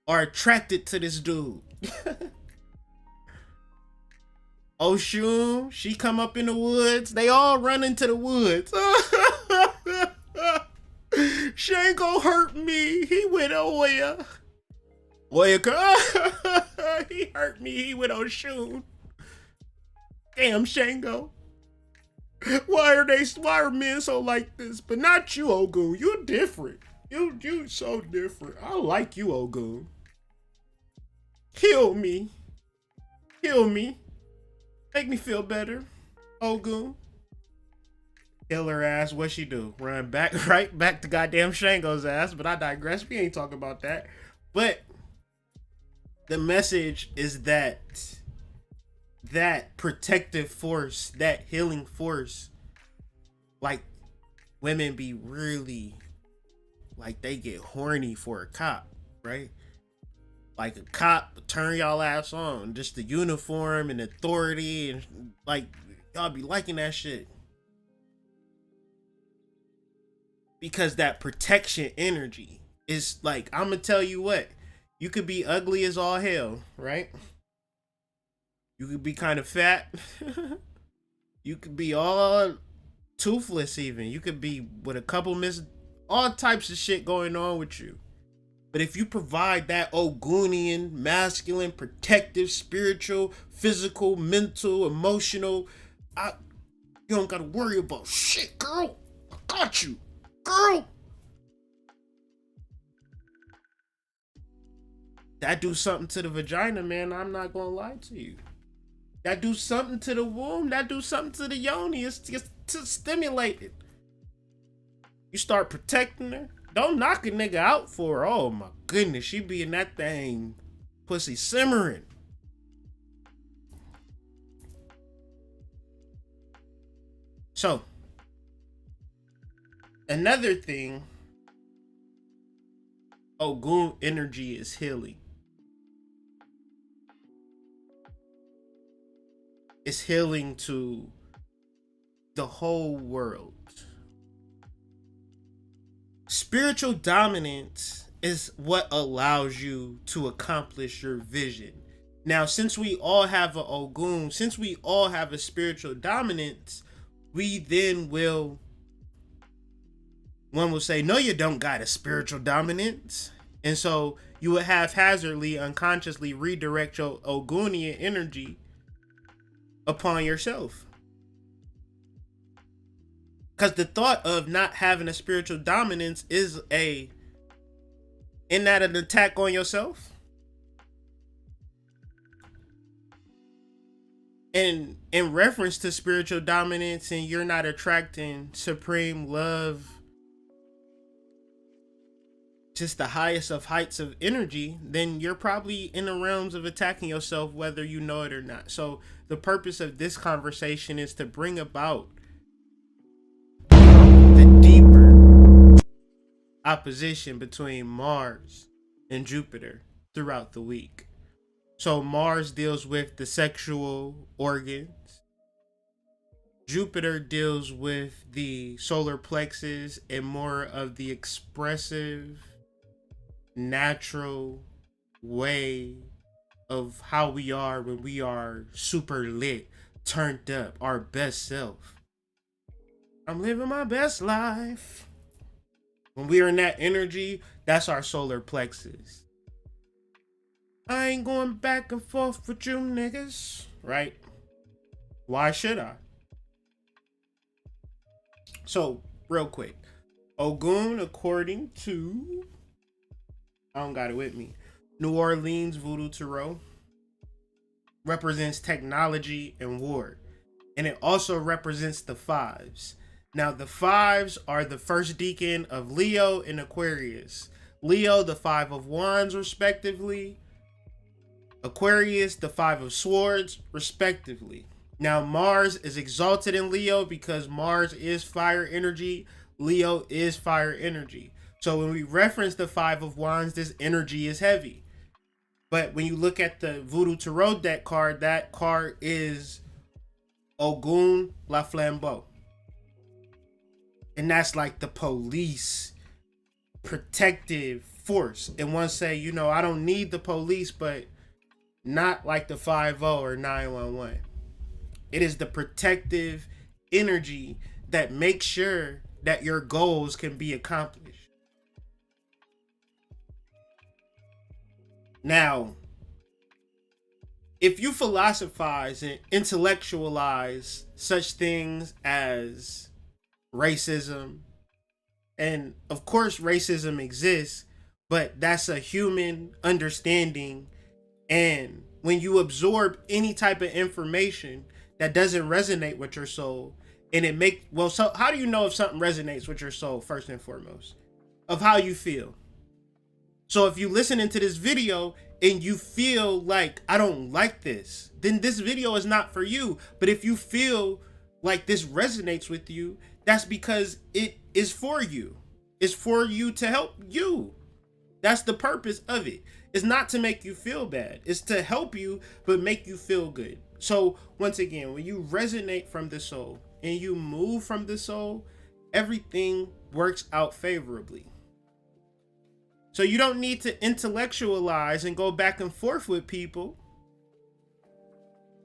S3: are attracted to this dude. Oshun, she come up in the woods. They all run into the woods. She ain't gonna hurt me. He with Oya. Oya, he hurt me. He with Oshun. Damn, Shango. Why are men so like this? But not you, Ogun. You different. You so different. I like you, Ogun. Heal me. Heal me. Make me feel better, Ogun. Kill her ass. What she do? Run back, right back to goddamn Shango's ass. But I digress. We ain't talking about that. But the message is that protective force, that healing force, like women be really, like they get horny for a cop, right? Like a cop turn y'all ass on. Just the uniform and authority, and like y'all be liking that shit. Because that protection energy is like, I'm gonna tell you what, you could be ugly as all hell, right? You could be kind of fat. You could be all toothless even. You could be with a couple all types of shit going on with you. But if you provide that Ogunian, masculine, protective, spiritual, physical, mental, emotional, you don't gotta worry about shit, girl. I got you. Girl, that do something to the vagina, man. I'm not gonna lie to you. That do something to the womb. That do something to the yoni. It's just to stimulate it. You start protecting her. Don't knock a nigga out for her. Oh my goodness, she be in that thing, pussy simmering. So, another thing, Ogun energy is healing. It's healing to the whole world. Spiritual dominance is what allows you to accomplish your vision. Now, since we all have a Ogun, since we all have a spiritual dominance, we then will, one will say, no, you don't got a spiritual dominance. And so you would haphazardly, unconsciously redirect your Ogunian energy upon yourself. Because the thought of not having a spiritual dominance is isn't that an attack on yourself? And in reference to spiritual dominance, and you're not attracting supreme love, just the highest of heights of energy, then you're probably in the realms of attacking yourself, whether you know it or not. So the purpose of this conversation is to bring about the deeper opposition between Mars and Jupiter throughout the week. So Mars deals with the sexual organs. Jupiter deals with the solar plexus and more of the expressive, natural way of how we are when we are super lit, turned up, our best self. I'm living my best life. When we are in that energy, that's our solar plexus. I ain't going back and forth with you niggas, right? Why should I? So, real quick. Ogun, according to, I don't got it with me, New Orleans Voodoo Tarot, represents technology and war. And it also represents the fives. Now, the fives are the first decan of Leo and Aquarius. Leo, the Five of Wands, respectively. Aquarius, the Five of Swords, respectively. Now, Mars is exalted in Leo because Mars is fire energy. Leo is fire energy. So when we reference the Five of Wands, this energy is heavy. But when you look at the Voodoo Tarot deck card, that card is Ogun La Flambeau. And that's like the police, protective force. And one say, I don't need the police, but not like the 50 or 911. It is the protective energy that makes sure that your goals can be accomplished. Now, if you philosophize and intellectualize such things as racism, and of course racism exists, but that's a human understanding. And when you absorb any type of information that doesn't resonate with your soul, and so how do you know if something resonates with your soul? First and foremost, of how you feel. So if you listen into this video and you feel like, I don't like this, then this video is not for you. But if you feel like this resonates with you, that's because it is for you. It's for you to help you. That's the purpose of it. It's not to make you feel bad. It's to help you, but make you feel good. So once again, when you resonate from the soul and you move from the soul, everything works out favorably. So you don't need to intellectualize and go back and forth with people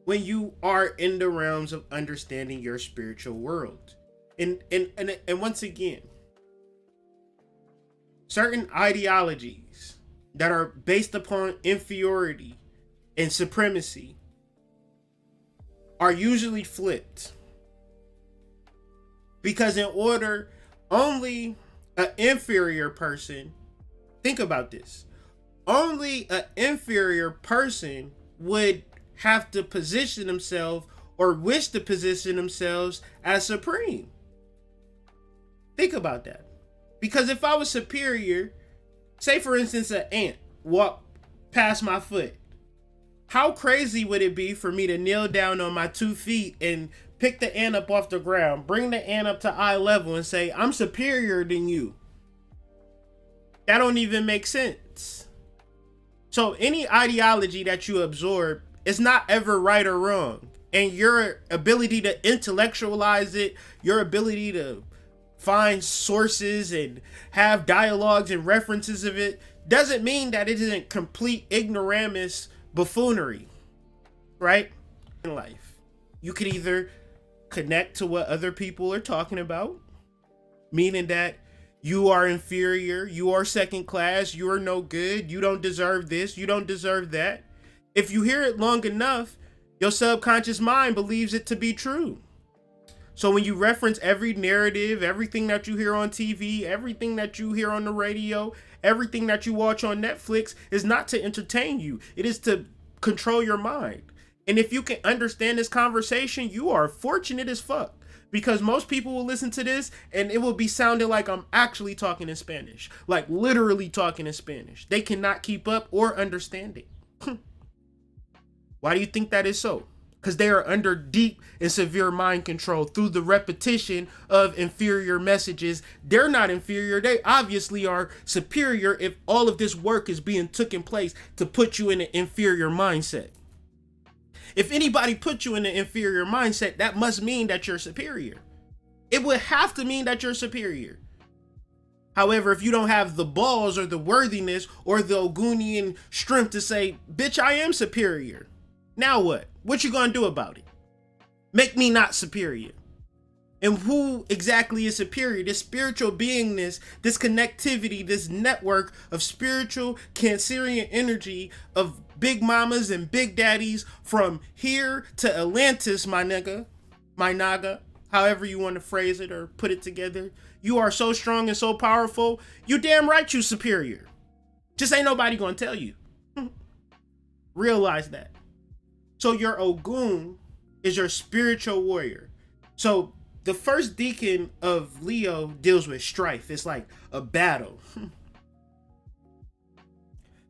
S3: when you are in the realms of understanding your spiritual world. And once again, certain ideologies that are based upon inferiority and supremacy are usually flipped. Because in order, only an inferior person, think about this, only an inferior person would have to position themselves or wish to position themselves as supreme. Think about that. Because if I was superior, say for instance an ant walked past my foot, how crazy would it be for me to kneel down on my 2 feet and pick the ant up off the ground, bring the ant up to eye level and say, I'm superior than you? That don't even make sense. So any ideology that you absorb is not ever right or wrong. And your ability to intellectualize it, your ability to find sources and have dialogues and references of it, doesn't mean that it isn't complete ignoramus buffoonery. right? In life, you could either connect to what other people are talking about, meaning that you are inferior, you are second class, you are no good, you don't deserve this, you don't deserve that. If you hear it long enough, your subconscious mind believes it to be true. So when you reference every narrative, everything that you hear on TV, everything that you hear on the radio, everything that you watch on Netflix is not to entertain you. It is to control your mind. And if you can understand this conversation, you are fortunate as fuck. Because most people will listen to this and it will be sounding like I'm actually talking in Spanish. Like literally talking in Spanish. They cannot keep up or understand it. Why do you think that is so? Because they are under deep and severe mind control through the repetition of inferior messages. They're not inferior. They obviously are superior if all of this work is being taken place to put you in an inferior mindset. If anybody put you in an inferior mindset, that must mean that you're superior. It would have to mean that you're superior. However, if you don't have the balls or the worthiness or the Ogunian strength to say, bitch, I am superior. Now what? What you gonna do about it? Make me not superior. And who exactly is superior? This spiritual beingness, this connectivity, this network of spiritual Cancerian energy of big mamas and big daddies from here to Atlantis, my nigga, my naga, however you want to phrase it or put it together. You are so strong and so powerful. You damn right you superior. Just ain't nobody gonna tell you. Realize that. So your Ogun is your spiritual warrior. So the first deacon of Leo deals with strife. It's like a battle.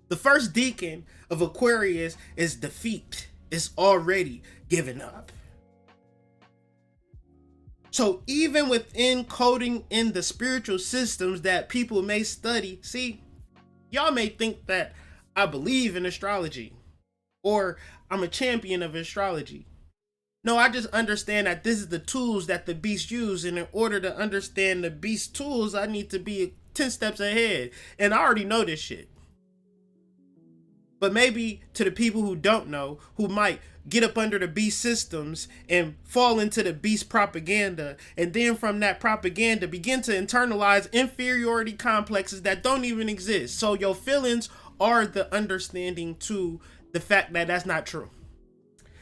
S3: The first deacon of Aquarius is defeat. It's already given up. So even within coding in the spiritual systems that people may study, see, y'all may think that I believe in astrology or I'm a champion of astrology. No, I just understand that this is the tools that the beast use, and in order to understand the beast tools, I need to be 10 steps ahead. And I already know this shit. But maybe to the people who don't know, who might get up under the beast systems and fall into the beast propaganda, and then from that propaganda begin to internalize inferiority complexes that don't even exist. So your feelings are the understanding to the fact that that's not true.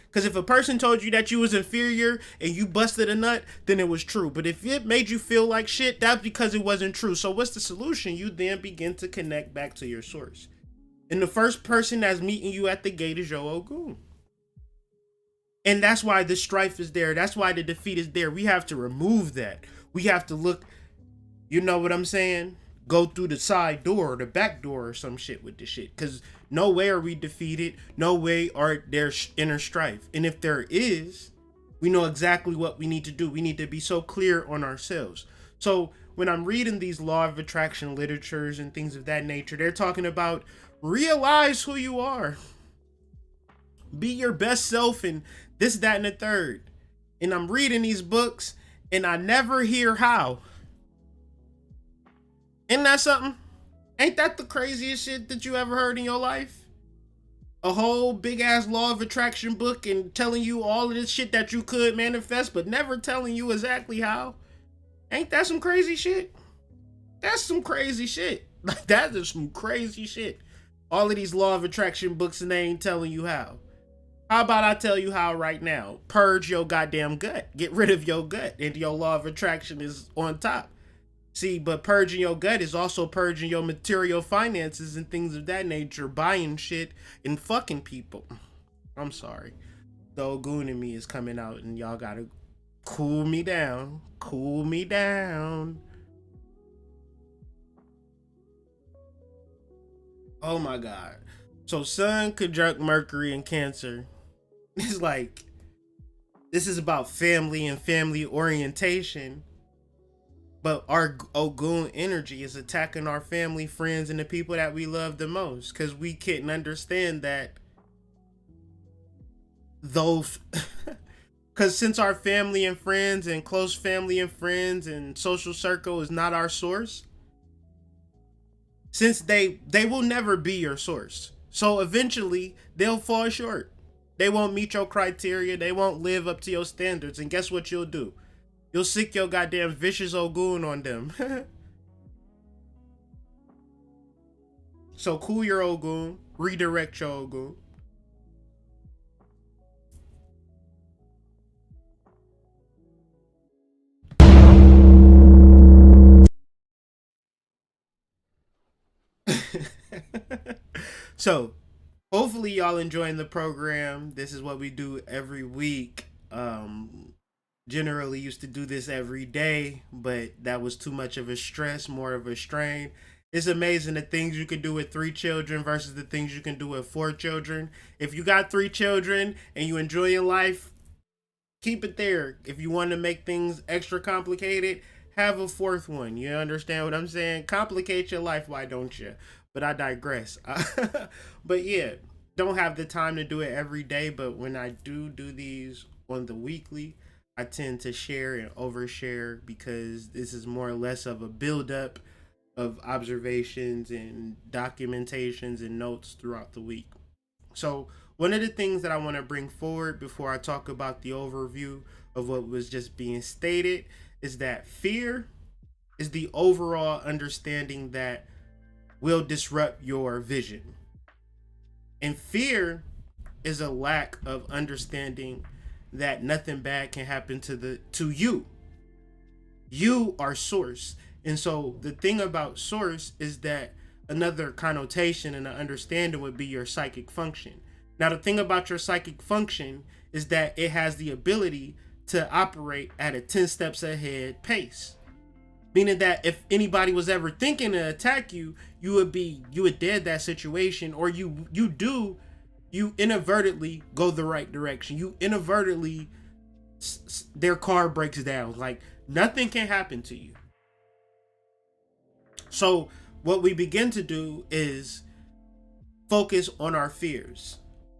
S3: Because if a person told you that you was inferior and you busted a nut, then it was true. But if it made you feel like shit, that's because it wasn't true. So what's the solution? You then begin to connect back to your source. And the first person that's meeting you at the gate is your Ogun. And that's why the strife is there. That's why the defeat is there. We have to remove that. We have to look, you know what I'm saying? Go through the side door or the back door or some shit with this shit. Because no way are we defeated. No way are there inner strife. And if there is, we know exactly what we need to do. We need to be so clear on ourselves. So when I'm reading these law of attraction literatures and things of that nature, they're talking about realize who you are. Be your best self and this, that, and the third. And I'm reading these books and I never hear how. Isn't that something? Ain't that the craziest shit that you ever heard in your life? A whole big ass law of attraction book and telling you all of this shit that you could manifest, but never telling you exactly how. Ain't that some crazy shit? That's some crazy shit. Like that is some crazy shit. All of these law of attraction books and they ain't telling you how. How about I tell you how right now? Purge your goddamn gut. Get rid of your gut and your law of attraction is on top. See, but purging your gut is also purging your material finances and things of that nature, buying shit and fucking people. I'm sorry. The Ogun in me is coming out and y'all gotta cool me down. Cool me down. Oh my God. So Sun conjunct Mercury in Cancer. It's like, this is about family and family orientation. But our Ogun energy is attacking our family, friends, and the people that we love the most. Because we couldn't understand that those... Because since our family and friends and close family and friends and social circle is not our source, since they will never be your source. So eventually they'll fall short. They won't meet your criteria. They won't live up to your standards. And guess what you'll do? You'll sick your goddamn vicious Ogun on them. So cool your Ogun. Redirect your Ogun. So hopefully y'all enjoying the program. This is what we do every week. Generally used to do this every day, but that was too much of a stress, more of a strain. It's amazing the things you can do with 3 children versus the things you can do with 4 children. If you got 3 children and you enjoy your life, keep it there. If you want to make things extra complicated, have a 4th one. You understand what I'm saying? Complicate your life, why don't you? But I digress. But yeah, don't have the time to do it every day. But when I do these on the weekly, I tend to share and overshare because this is more or less of a build-up of observations and documentations and notes throughout the week. So one of the things that I want to bring forward before I talk about the overview of what was just being stated is that fear is the overall understanding that will disrupt your vision. And fear is a lack of understanding that nothing bad can happen to you. You are source. And so the thing about source is that another connotation and an understanding would be your psychic function. Now the thing about your psychic function is that it has the ability to operate at a 10 steps ahead pace. Meaning that if anybody was ever thinking to attack you, you would dead that situation, or you inadvertently go the right direction. You inadvertently, their car breaks down. Like nothing can happen to you. So what we begin to do is focus on our fears.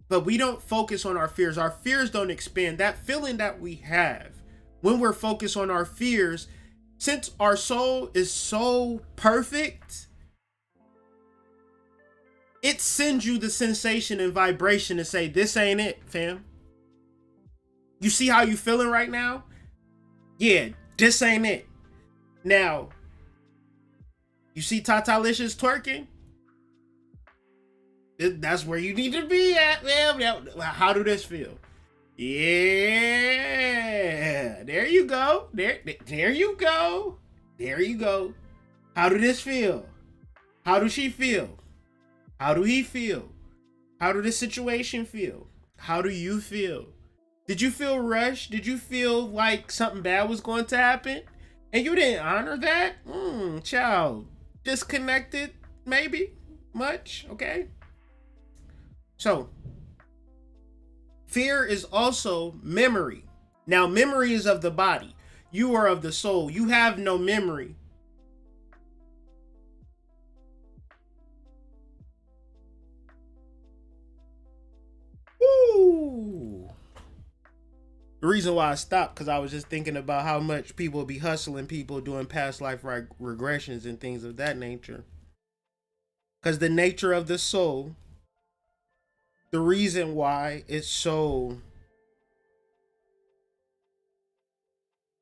S3: But we don't focus on our fears. Our fears don't expand. That feeling that we have when we're focused on our fears, since our soul is so perfect, it sends you the sensation and vibration to say, this ain't it, fam. You see how you feeling right now? Yeah, this ain't it. Now, you see Tatalicious twerking? That's where you need to be at, man. How do this feel? Yeah, there you go. There you go. There you go. How do this feel? How does she feel? How do he feel? How do the situation feel? How do you feel? Did you feel rushed? Did you feel like something bad was going to happen? And you didn't honor that? Child. Disconnected, maybe? Much? Okay. So, fear is also memory. Now, memory is of the body. You are of the soul. You have no memory. Woo! The reason why I stopped, because I was just thinking about how much people be hustling people doing past life regressions and things of that nature. Because the nature of the soul, the reason why it's so,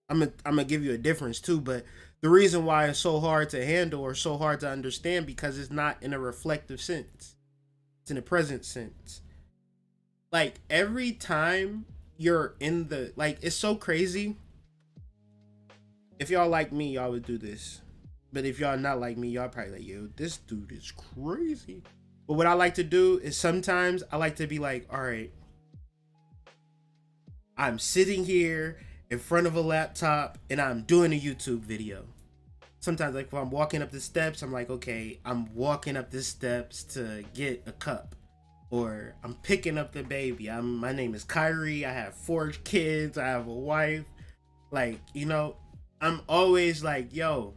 S3: I'm gonna give you a difference too, but the reason why it's so hard to handle or so hard to understand, because it's not in a reflective sense. It's in a present sense. Like every time you're in the, like, it's so crazy. If y'all like me, y'all would do this. But if y'all not like me, y'all probably like, yo, this dude is crazy. But what I like to do is sometimes I like to be like, all right, I'm sitting here in front of a laptop and I'm doing a YouTube video. Sometimes, like, if I'm walking up the steps, I'm like, okay, I'm walking up the steps to get a cup. Or I'm picking up the baby. My name is Kyrie. I have 4 kids. I have a wife. Like, you know, I'm always like, yo,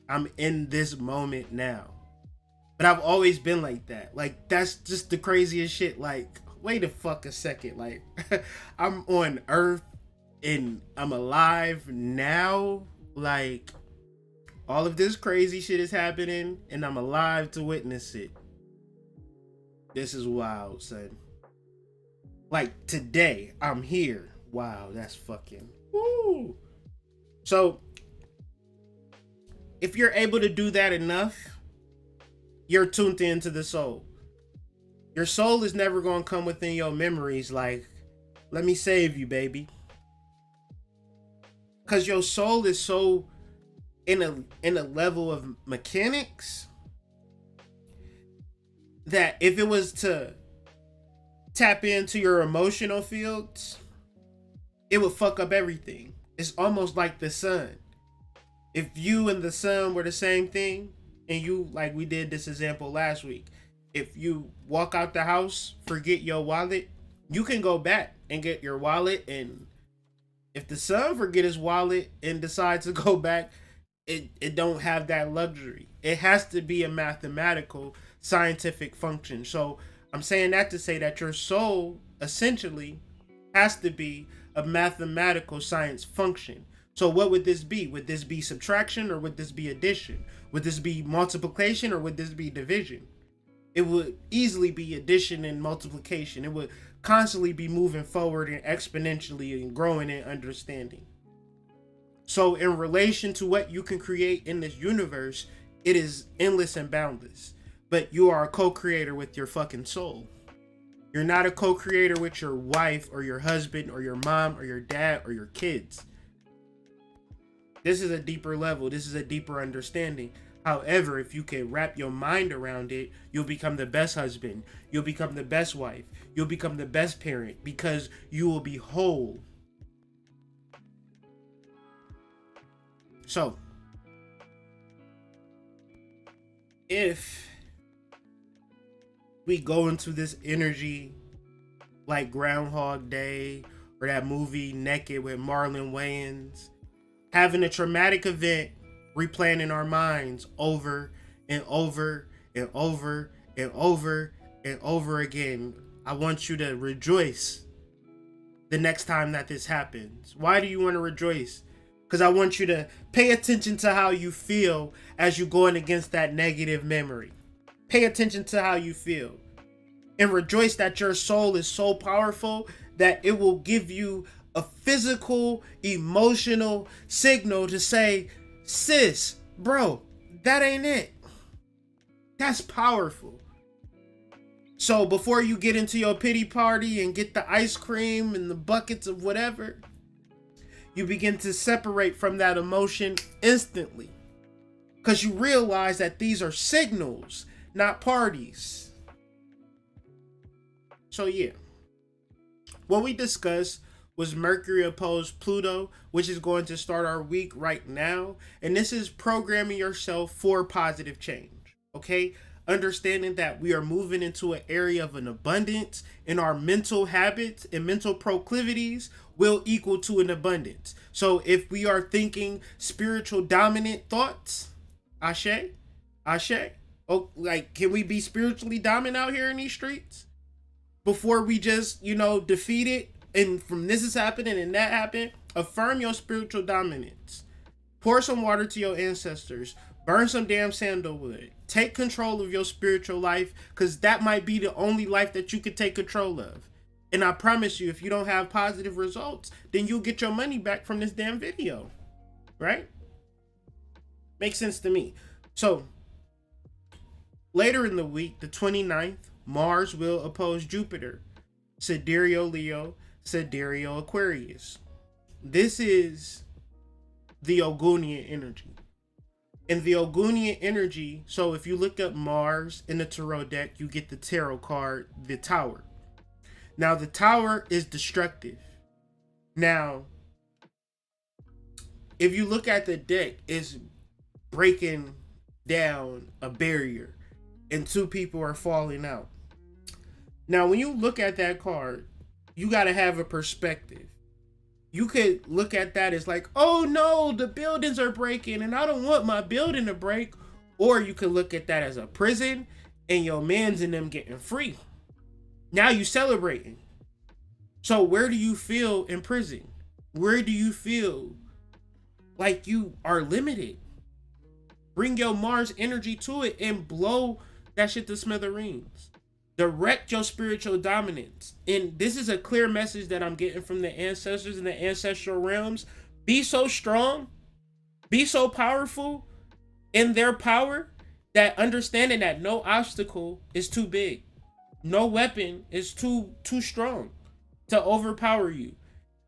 S3: I'm in this moment now. But I've always been like that. Like, that's just the craziest shit. Like, wait a fuck a second. Like, I'm on Earth and I'm alive now. Like, all of this crazy shit is happening and I'm alive to witness it. This is wild, son. Like today, I'm here. Wow, that's fucking woo. So if you're able to do that enough, you're tuned into the soul. Your soul is never going to come within your memories like, let me save you, baby. Because your soul is so in a level of mechanics that if it was to tap into your emotional fields, it would fuck up everything. It's almost like the sun. If you and the sun were the same thing, and you, like we did this example last week, if you walk out the house, forget your wallet, you can go back and get your wallet. And if the sun forget his wallet and decides to go back, it don't have that luxury. It has to be a mathematical, scientific function. So I'm saying that to say that your soul essentially has to be a mathematical science function. So what would this be? Would this be subtraction or would this be addition? Would this be multiplication or would this be division? It would easily be addition and multiplication. It would constantly be moving forward and exponentially and growing in understanding. So in relation to what you can create in this universe, it is endless and boundless. But you are a co-creator with your fucking soul. You're not a co-creator with your wife or your husband or your mom or your dad or your kids. This is a deeper level. This is a deeper understanding. However, if you can wrap your mind around it, you'll become the best husband. You'll become the best wife. You'll become the best parent because you will be whole. So, if we go into this energy like Groundhog Day or that movie Naked with Marlon Wayans, having a traumatic event replaying in our minds over and over and over and over and over again, I want you to rejoice the next time that this happens. Why do you want to rejoice? Because I want you to pay attention to how you feel as you're going against that negative memory. Pay attention to how you feel. And rejoice that your soul is so powerful that it will give you a physical, emotional signal to say, sis, bro, that ain't it. That's powerful. So before you get into your pity party and get the ice cream and the buckets of whatever, you begin to separate from that emotion instantly. Because you realize that these are signals, not parties. So yeah. What we discussed was Mercury opposed Pluto, which is going to start our week right now. And this is programming yourself for positive change. Okay? Understanding that we are moving into an area of an abundance, and our mental habits and mental proclivities will equal to an abundance. So if we are thinking spiritual dominant thoughts, Ashe, oh, like, can we be spiritually dominant out here in these streets? Before we just, defeat it, and from this is happening and that happened, affirm your spiritual dominance. Pour some water to your ancestors. Burn some damn sandalwood. Take control of your spiritual life, because that might be the only life that you can take control of. And I promise you, if you don't have positive results, then you'll get your money back from this damn video. Right? Makes sense to me. So, later in the week, the 29th, Mars will oppose Jupiter. Sidereal Leo, Sidereal Aquarius. This is the Ogunian energy. In the Ogunian energy, so if you look up Mars in the tarot deck, you get the tarot card, the Tower. Now, the Tower is destructive. Now, if you look at the deck, it's breaking down a barrier, and two people are falling out. Now, when you look at that card, you got to have a perspective. You could look at that as like, oh no, the buildings are breaking and I don't want my building to break. Or you could look at that as a prison and your mans and them getting free. Now you celebrating. So where do you feel in prison? Where do you feel like you are limited? Bring your Mars energy to it and blow that shit to smithereens. Direct your spiritual dominance. And this is a clear message that I'm getting from the ancestors in the ancestral realms. Be so strong, be so powerful in their power, that understanding that no obstacle is too big. No weapon is too strong to overpower you.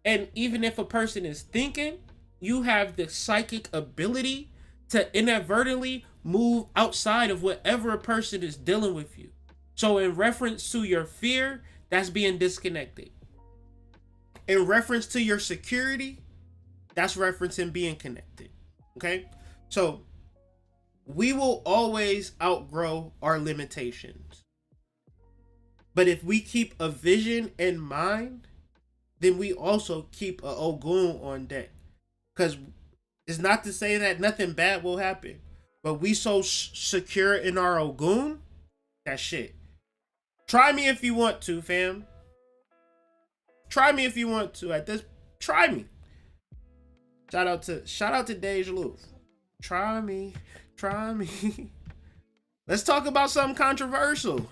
S3: And even if a person is thinking, you have the psychic ability to inadvertently move outside of whatever a person is dealing with you. So in reference to your fear, that's being disconnected. In reference to your security, that's referencing being connected. Okay? So we will always outgrow our limitations. But if we keep a vision in mind, then we also keep a Ogun on deck. Because it's not to say that nothing bad will happen, but we so secure in our Ogun, that shit. Try me if you want to, fam. Try me if you want to. At this, try me. Shout out to Dej Loof. Try me. Let's talk about something controversial.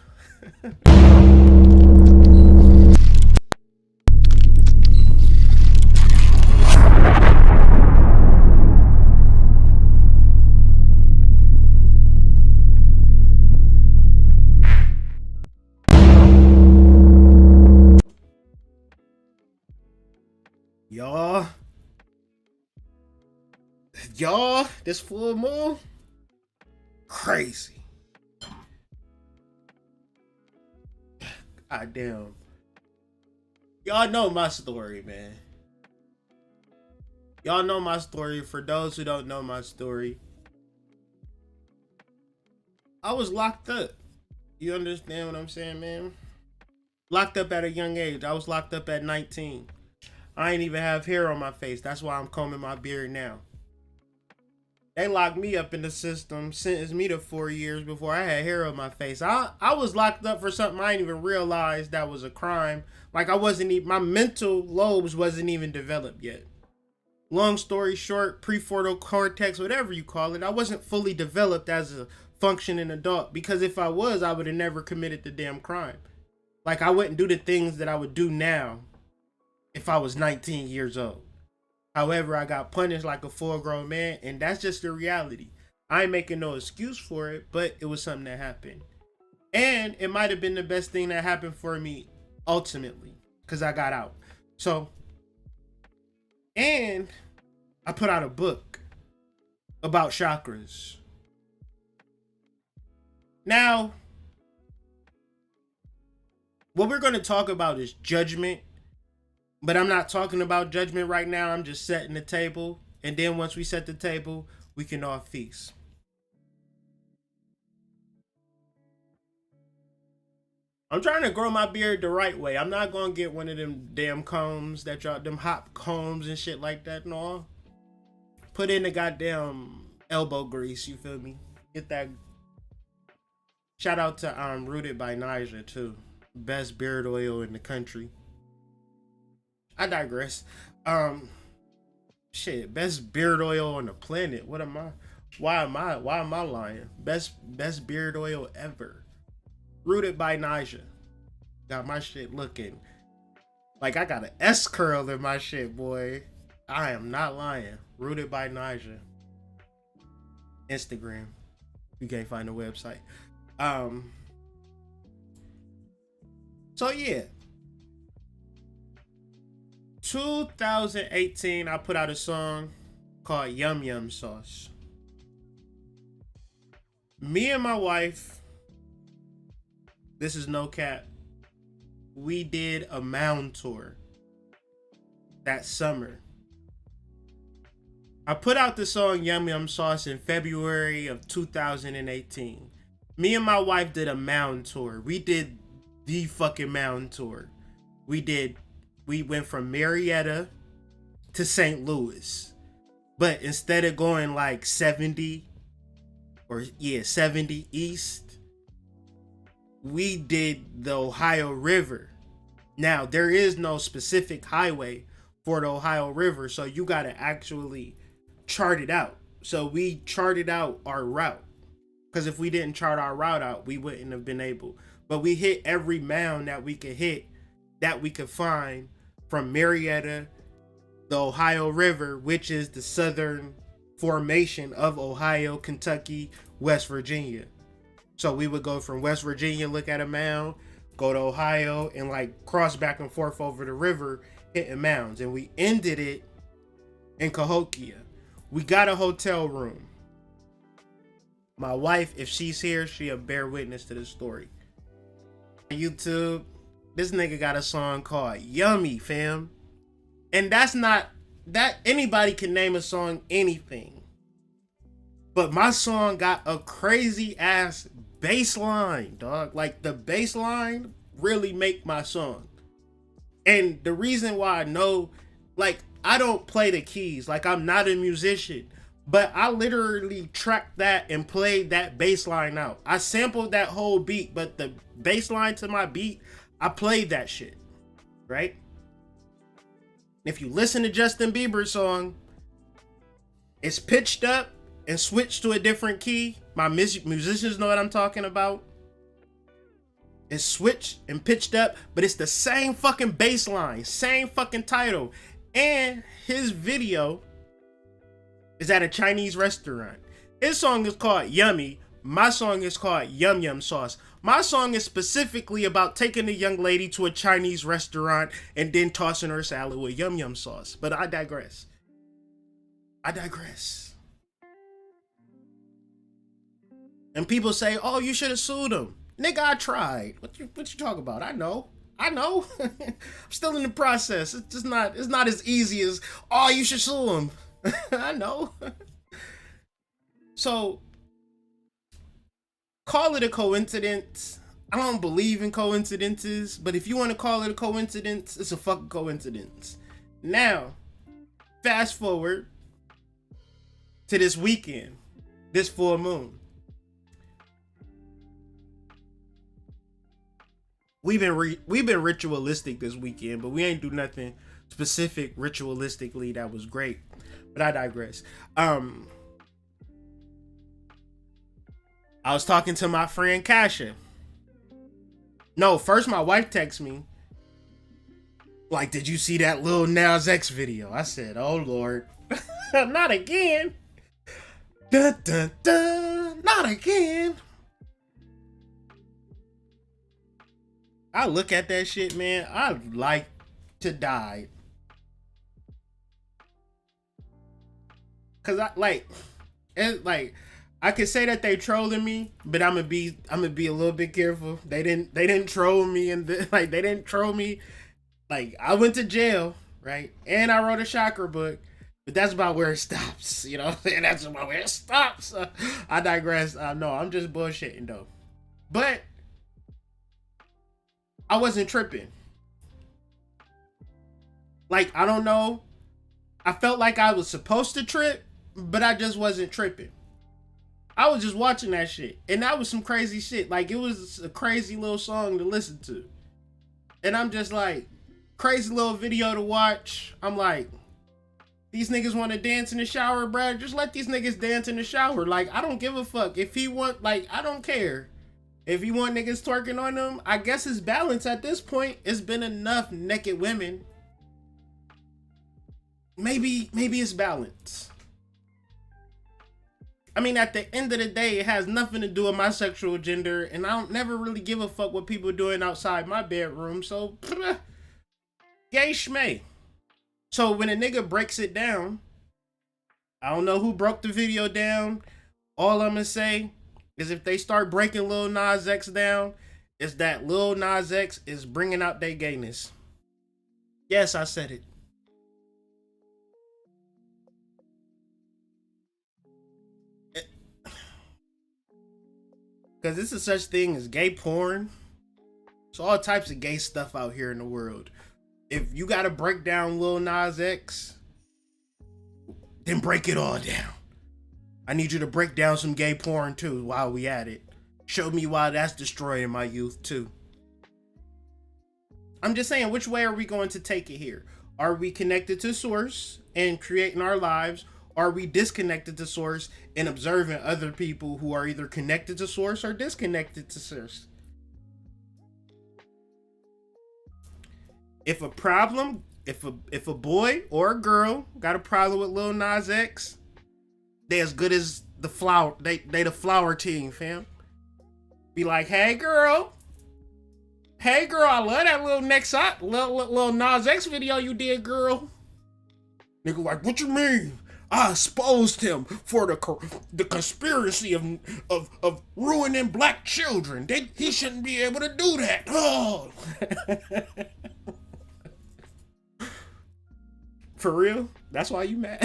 S3: Y'all, this full moon, crazy. God damn. Y'all know my story, man. Y'all know my story. For those who don't know my story, I was locked up. You understand what I'm saying, man? Locked up at a young age. I was locked up at 19. I ain't even have hair on my face. That's why I'm combing my beard now. They locked me up in the system, sentenced me to 4 years before I had hair on my face. I was locked up for something I didn't even realize that was a crime. Like, I wasn't even, my mental lobes wasn't even developed yet. Long story short, prefrontal cortex, whatever you call it, I wasn't fully developed as a functioning adult, because if I was, I would have never committed the damn crime. Like, I wouldn't do the things that I would do now if I was 19 years old. However, I got punished like a full-grown man, and that's just the reality. I ain't making no excuse for it, but it was something that happened. And it might have been the best thing that happened for me ultimately, because I got out. So, and I put out a book about chakras. Now, what we're going to talk about is judgment. But I'm not talking about judgment right now. I'm just setting the table. And then once we set the table, we can all feast. I'm trying to grow my beard the right way. I'm not going to get one of them damn combs that y'all, them hot combs and shit like that and all. Put in the goddamn elbow grease, you feel me? Get that. Shout out to Rooted by Niger too. Best beard oil in the country. I digress. Best beard oil on the planet. What am I? Why am I lying? Best beard oil ever. Rooted by Niger. Got my shit looking like I got an S curl in my shit, boy. I am not lying. Rooted by Niger. Instagram. You can't find the website. So yeah. 2018, I put out a song called Yum Yum Sauce. Me and my wife, this is no cap, we did a mound tour that summer. I put out the song Yum Yum Sauce in February of 2018. Me and my wife did a mound tour. We did the fucking mound tour. We went from Marietta to St. Louis. But instead of going like 70 east, we did the Ohio River. Now, there is no specific highway for the Ohio River, so you got to actually chart it out. So we charted out our route. Because if we didn't chart our route out, we wouldn't have been able. but we hit every mound that we could hit, that we could find from Marietta, the Ohio River, which is the southern formation of Ohio, Kentucky, West Virginia. So we would go from West Virginia, look at a mound, go to Ohio, and like cross back and forth over the river, hitting mounds. And we ended it in Cahokia. We got a hotel room. My wife, if she's here, she'll bear witness to this story. YouTube, this nigga got a song called Yummy, fam. And that's not, that anybody can name a song anything. But my song got a crazy ass bass line, dog. Like the bass line really make my song. And the reason why I know, like, I don't play the keys. Like, I'm not a musician. But I literally tracked that and played that bass line out. I sampled that whole beat, but the bass line to my beat, I played that shit. Right? If you listen to Justin Bieber's song, it's pitched up and switched to a different key. My musicians know what I'm talking about. It's switched and pitched up, but it's the same fucking bass line, same fucking title. And his video is at a Chinese restaurant. His song is called Yummy. My song is called Yum Yum Sauce. My song is specifically about taking a young lady to a Chinese restaurant and then tossing her salad with yum yum sauce. But I digress. And people say, oh, you should have sued him. Nigga, I tried. What you talking about? I know. I'm still in the process. It's not as easy as, oh, you should sue him. I know. So, call it a coincidence. I don't believe in coincidences, but if you want to call it a coincidence, it's a fucking coincidence. Now, fast forward to this weekend, this full moon. We've been ritualistic this weekend, but we ain't do nothing specific ritualistically that was great. But I digress. I was talking to my friend Kasha. No, first my wife texted me. Like, did you see that Lil Nas X video? I said, oh Lord. Not again. Dun, dun, dun. Not again. I look at that shit, man. I'd like to die. Cause I could say that they trolling me, but I'm gonna be a little bit careful. They didn't troll me, and they didn't troll me. Like, I went to jail, right? And I wrote a chakra book, but that's about where it stops. You know what I'm saying? That's about where it stops. I digress. No, I'm just bullshitting though. But I wasn't tripping. Like, I don't know. I felt like I was supposed to trip, but I just wasn't tripping. I was just watching that shit. And that was some crazy shit. Like, it was a crazy little song to listen to. And I'm just like, crazy little video to watch. I'm like, these niggas want to dance in the shower, bruh. Just let these niggas dance in the shower. Like, I don't give a fuck. If he want, like, I don't care. If you want niggas twerking on them, I guess it's balance at this point. It's been enough naked women. Maybe it's balance. I mean, at the end of the day, it has nothing to do with my sexual gender, and I don't never really give a fuck what people doing outside my bedroom. So, gay schmay. So when a nigga breaks it down, I don't know who broke the video down. All I'm gonna say is if they start breaking Lil Nas X down, is that Lil Nas X is bringing out their gayness. Yes, I said it. Because this is such thing as gay porn. So all types of gay stuff out here in the world. If you got to break down Lil Nas X, then break it all down. I need you to break down some gay porn too while we at it. Show me why that's destroying my youth too. I'm just saying, which way are we going to take it here? Are we connected to source and creating our lives? Are we disconnected to source and observing other people who are either connected to source or disconnected to source? If a boy or a girl got a problem with Lil Nas X, they as good as the flower. They the flower team, fam. Be like, hey girl, I love that Lil Nas X video you did, girl. Nigga like, what you mean? I exposed him for the conspiracy of ruining black children. He shouldn't be able to do that. Oh. For real? That's why you mad?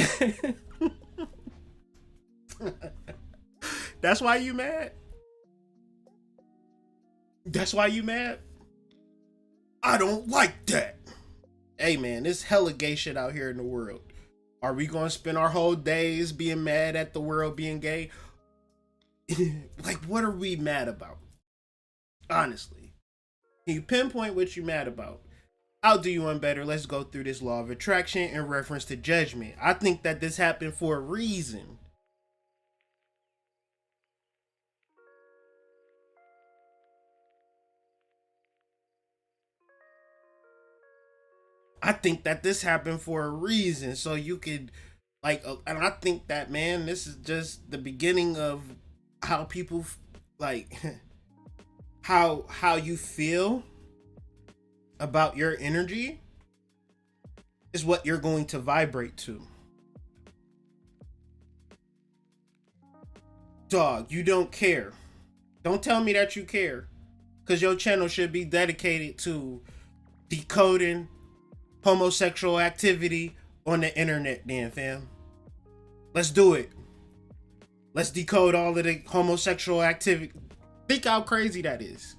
S3: That's why you mad? That's why you mad? I don't like that. Hey man, there's hella gay shit out here in the world. Are we gonna spend our whole days being mad at the world being gay? Like, what are we mad about? Honestly. Can you pinpoint what you're mad about? I'll do you one better. Let's go through this law of attraction in reference to judgment. I think that this happened for a reason. I think that this happened for a reason. So you could, like, and I think that, man, this is just the beginning of how people, like, how you feel about your energy is what you're going to vibrate to. Dog, you don't care. Don't tell me that you care, because your channel should be dedicated to decoding homosexual activity on the internet, then, fam. Let's do it. Let's decode all of the homosexual activity. Think how crazy that is.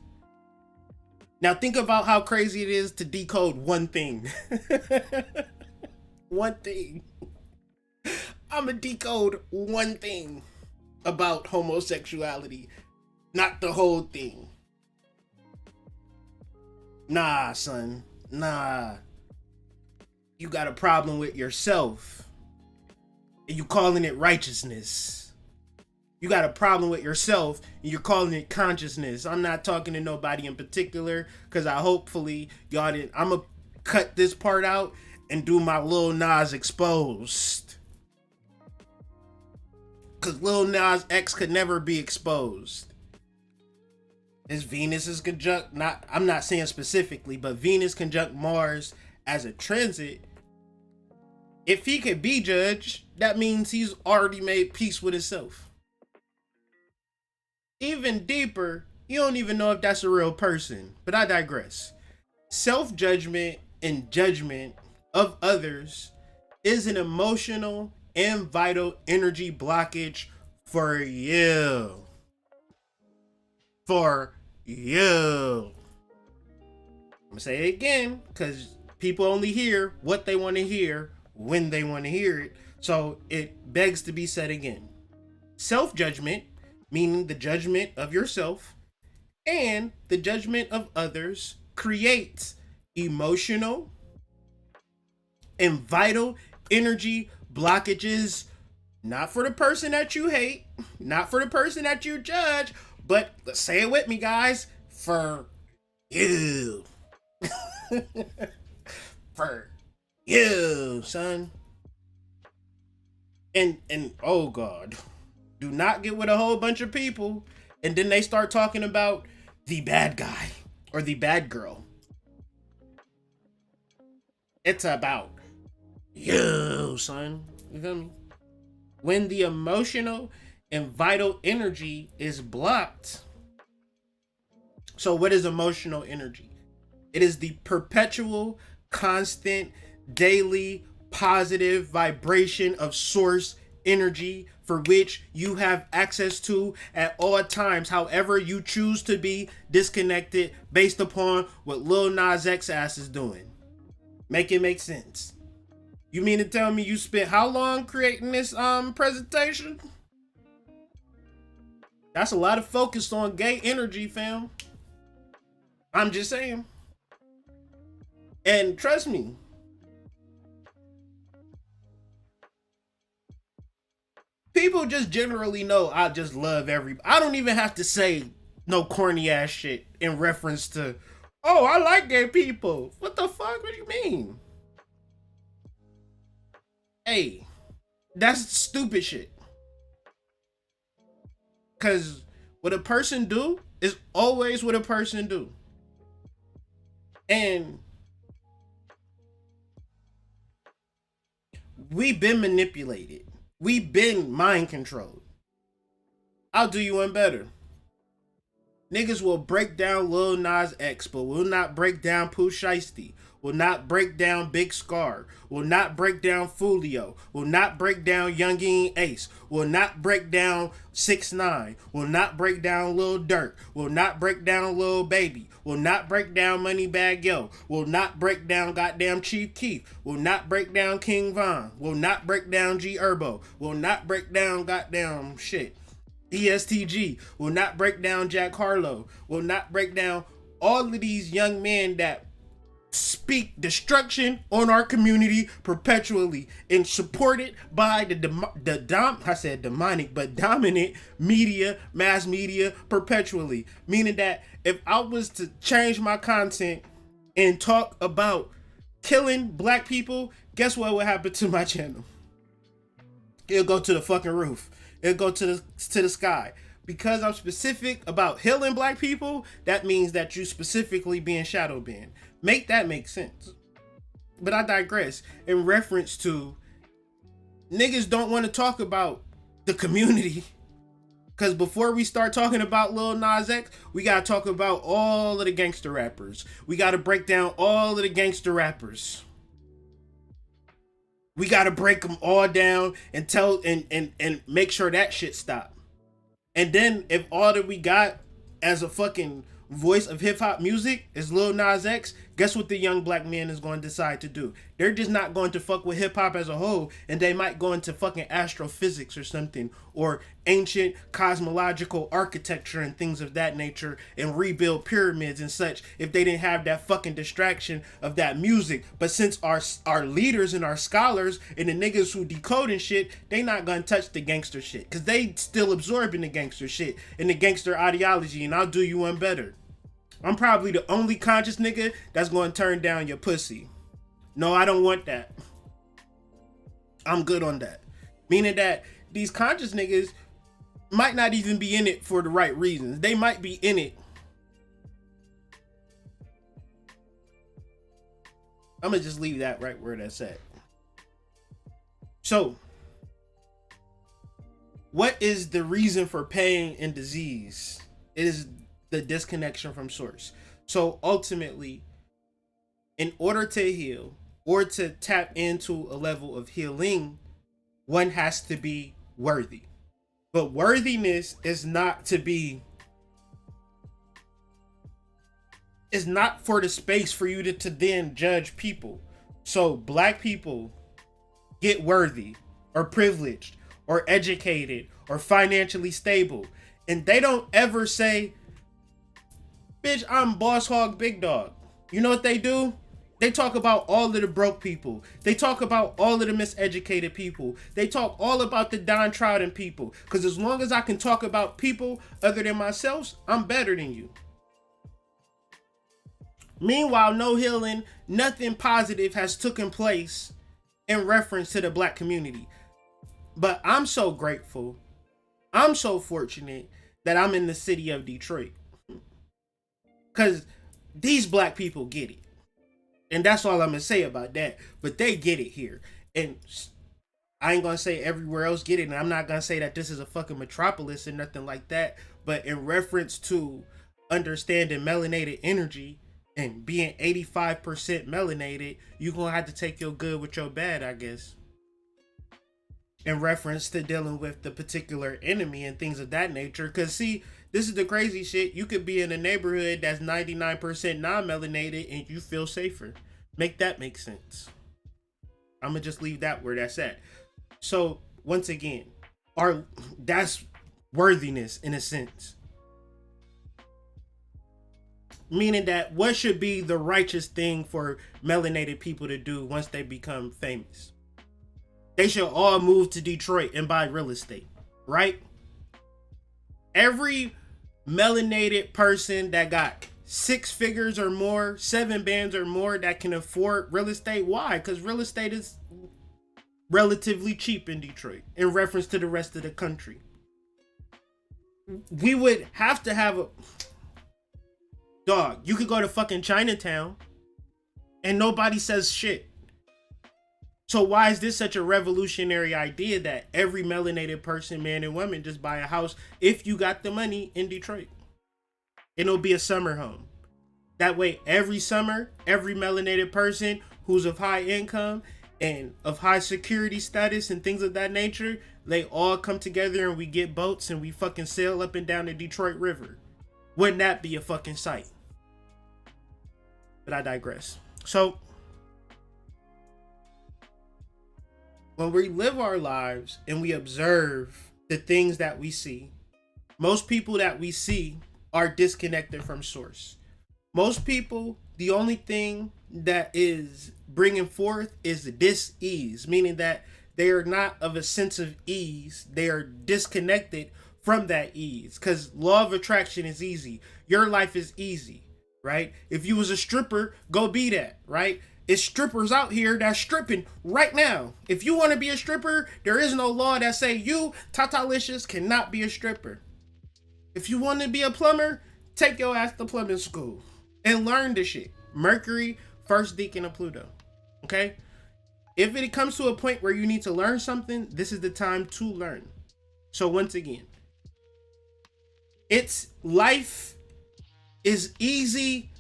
S3: Now think about how crazy it is to decode one thing. One thing. I'ma decode one thing about homosexuality, not the whole thing. Nah, son. Nah. You got a problem with yourself, and you calling it righteousness. You got a problem with yourself, and you're calling it consciousness. I'm not talking to nobody in particular, because hopefully y'all didn't. I'm going to cut this part out and do my Lil Nas exposed. Because Lil Nas X could never be exposed. His Venus is conjunct, I'm not saying specifically, but Venus conjunct Mars as a transit. If he could be judged, that means he's already made peace with himself. Even deeper, you don't even know if that's a real person, but I digress. Self-judgment and judgment of others is an emotional and vital energy blockage for you. For you. I'm gonna say it again, because people only hear what they want to hear when they want to hear it. So it begs to be said again. Self-judgment, meaning the judgment of yourself and the judgment of others, creates emotional and vital energy blockages, not for the person that you hate, not for the person that you judge, but let's say it with me, guys, for you. For you, son. And oh God, do not get with a whole bunch of people and then they start talking about the bad guy or the bad girl. It's about you, son. You feel me? When the emotional and vital energy is blocked. So what is emotional energy? It is the perpetual, constant, daily, positive vibration of source energy for which you have access to at all times, however you choose to be disconnected based upon what Lil Nas X ass is doing. Make it make sense. You mean to tell me you spent how long creating this presentation? That's a lot of focus on gay energy, fam. I'm just saying. And trust me, people just generally know I just love everybody. I don't even have to say no corny ass shit in reference to, Oh, I like gay people. What the fuck? What do you mean? Hey, that's stupid shit. Cause what a person do is always what a person do. And we've been manipulated. We've been mind controlled. I'll do you one better. Niggas will break down Lil Nas X, but will not break down Pooh Shiesty, will not break down Big Scar, will not break down Fulio, will not break down Youngin Ace, will not break down 6ix9ine, will not break down Lil Durk, will not break down Lil Baby, will not break down Moneybagg Yo, will not break down goddamn Chief Keef, will not break down King Von, will not break down G Herbo, will not break down goddamn shit. ESTG, will not break down Jack Harlow, will not break down all of these young men that speak destruction on our community perpetually and supported by the dominant media, mass media perpetually. Meaning that if I was to change my content and talk about killing black people, guess what would happen to my channel? It'll go to the fucking roof. It'll go to the sky. Because I'm specific about healing black people, that means that you specifically being shadow banned. Make that make sense. But I digress. In reference to niggas don't want to talk about the community. Because before we start talking about Lil Nas X, we got to talk about all of the gangster rappers. We got to break down all of the gangster rappers. We got to break them all down and tell and make sure that shit stop. And then if all that we got as a fucking voice of hip hop music is Lil Nas X, guess what the young black man is going to decide to do? They're just not going to fuck with hip hop as a whole, and they might go into fucking astrophysics or something, or ancient cosmological architecture and things of that nature, and rebuild pyramids and such if they didn't have that fucking distraction of that music. But since our leaders and our scholars and the niggas who decode and shit, they not gonna touch the gangster shit, cause they still absorbing the gangster shit and the gangster ideology. And I'll do you one better. I'm probably the only conscious nigga that's going to turn down your pussy. No, I don't want that. I'm good on that. Meaning that these conscious niggas might not even be in it for the right reasons. They might be in it. I'm going to just leave that right where that's at. So, what is the reason for pain and disease? It is the disconnection from source. So ultimately, in order to heal or to tap into a level of healing, one has to be worthy. But worthiness is not to be, is not for the space for you to then judge people. So black people get worthy or privileged or educated or financially stable, and they don't ever say, bitch, I'm boss hog big dog. You know what they do? They talk about all of the broke people. They talk about all of the miseducated people. They talk all about the downtrodden people. Because as long as I can talk about people other than myself, I'm better than you. Meanwhile, no healing, nothing positive has taken place in reference to the black community. But I'm so grateful. I'm so fortunate that I'm in the city of Detroit. Because these black people get it. And that's all I'm going to say about that. But they get it here. And I ain't going to say everywhere else get it. And I'm not going to say that this is a fucking metropolis and nothing like that. But in reference to understanding melanated energy and being 85% melanated, you're going to have to take your good with your bad, I guess. In reference to dealing with the particular enemy and things of that nature. Because see, this is the crazy shit. You could be in a neighborhood that's 99% non-melanated and you feel safer. Make that make sense. I'm going to just leave that where that's at. So, once again, that's worthiness in a sense. Meaning that what should be the righteous thing for melanated people to do once they become famous? They should all move to Detroit and buy real estate, right? Every melanated person that got six figures or more, seven bands or more that can afford real estate. Why? Because real estate is relatively cheap in Detroit in reference to the rest of the country. We would have to have a dog. You could go to fucking Chinatown and nobody says shit. So why is this such a revolutionary idea that every melanated person, man and woman, just buy a house if you got the money in Detroit? It'll be a summer home. That way, every summer, every melanated person who's of high income and of high security status and things of that nature, they all come together and we get boats and we fucking sail up and down the Detroit River. Wouldn't that be a fucking sight? But I digress. So, when we live our lives and we observe the things that we see, most people that we see are disconnected from source. Most people, the only thing that is bringing forth is dis-ease, meaning that they are not of a sense of ease. They are disconnected from that ease because law of attraction is easy. Your life is easy, right? If you was a stripper, go be that, right? It's strippers out here that's stripping right now. If you want to be a stripper, there is no law that say you, Tatalicious, cannot be a stripper. If you want to be a plumber, take your ass to plumbing school and learn this shit. Mercury, first deacon of Pluto. Okay? If it comes to a point where you need to learn something, this is the time to learn. So once again, life is easy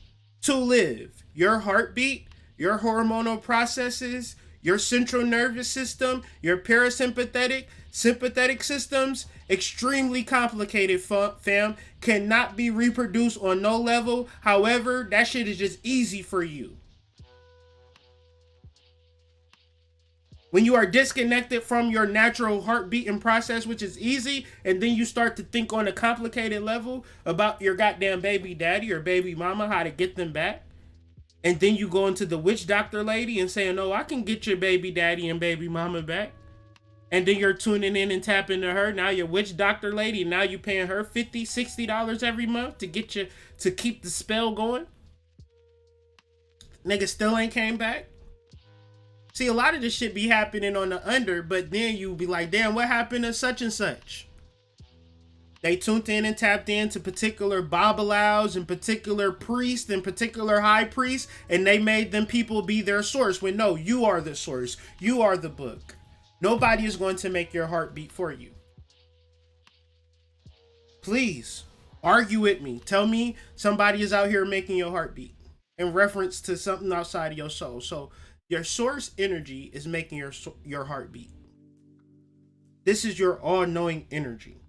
S3: to live. Your heartbeat, your hormonal processes, your central nervous system, your parasympathetic, sympathetic systems, extremely complicated, fam, cannot be reproduced on no level. However, that shit is just easy for you. When you are disconnected from your natural heartbeat and process, which is easy, and then you start to think on a complicated level about your goddamn baby daddy or baby mama, how to get them back. And then you go into the witch doctor lady and saying, "No, I can get your baby daddy and baby mama back." And then you're tuning in and tapping to her. Now your witch doctor lady, now you paying her $50, $60 every month to get you to keep the spell going. Nigga still ain't came back. See, a lot of this shit be happening on the under, but then you be like, damn, what happened to such and such? They tuned in and tapped into particular babalaos and particular priests and particular high priests, and they made them people be their source. When no, you are the source. You are the book. Nobody is going to make your heart beat for you. Please, argue with me. Tell me somebody is out here making your heart beat in reference to something outside of your soul. So your source energy is making your heart beat. This is your all-knowing energy.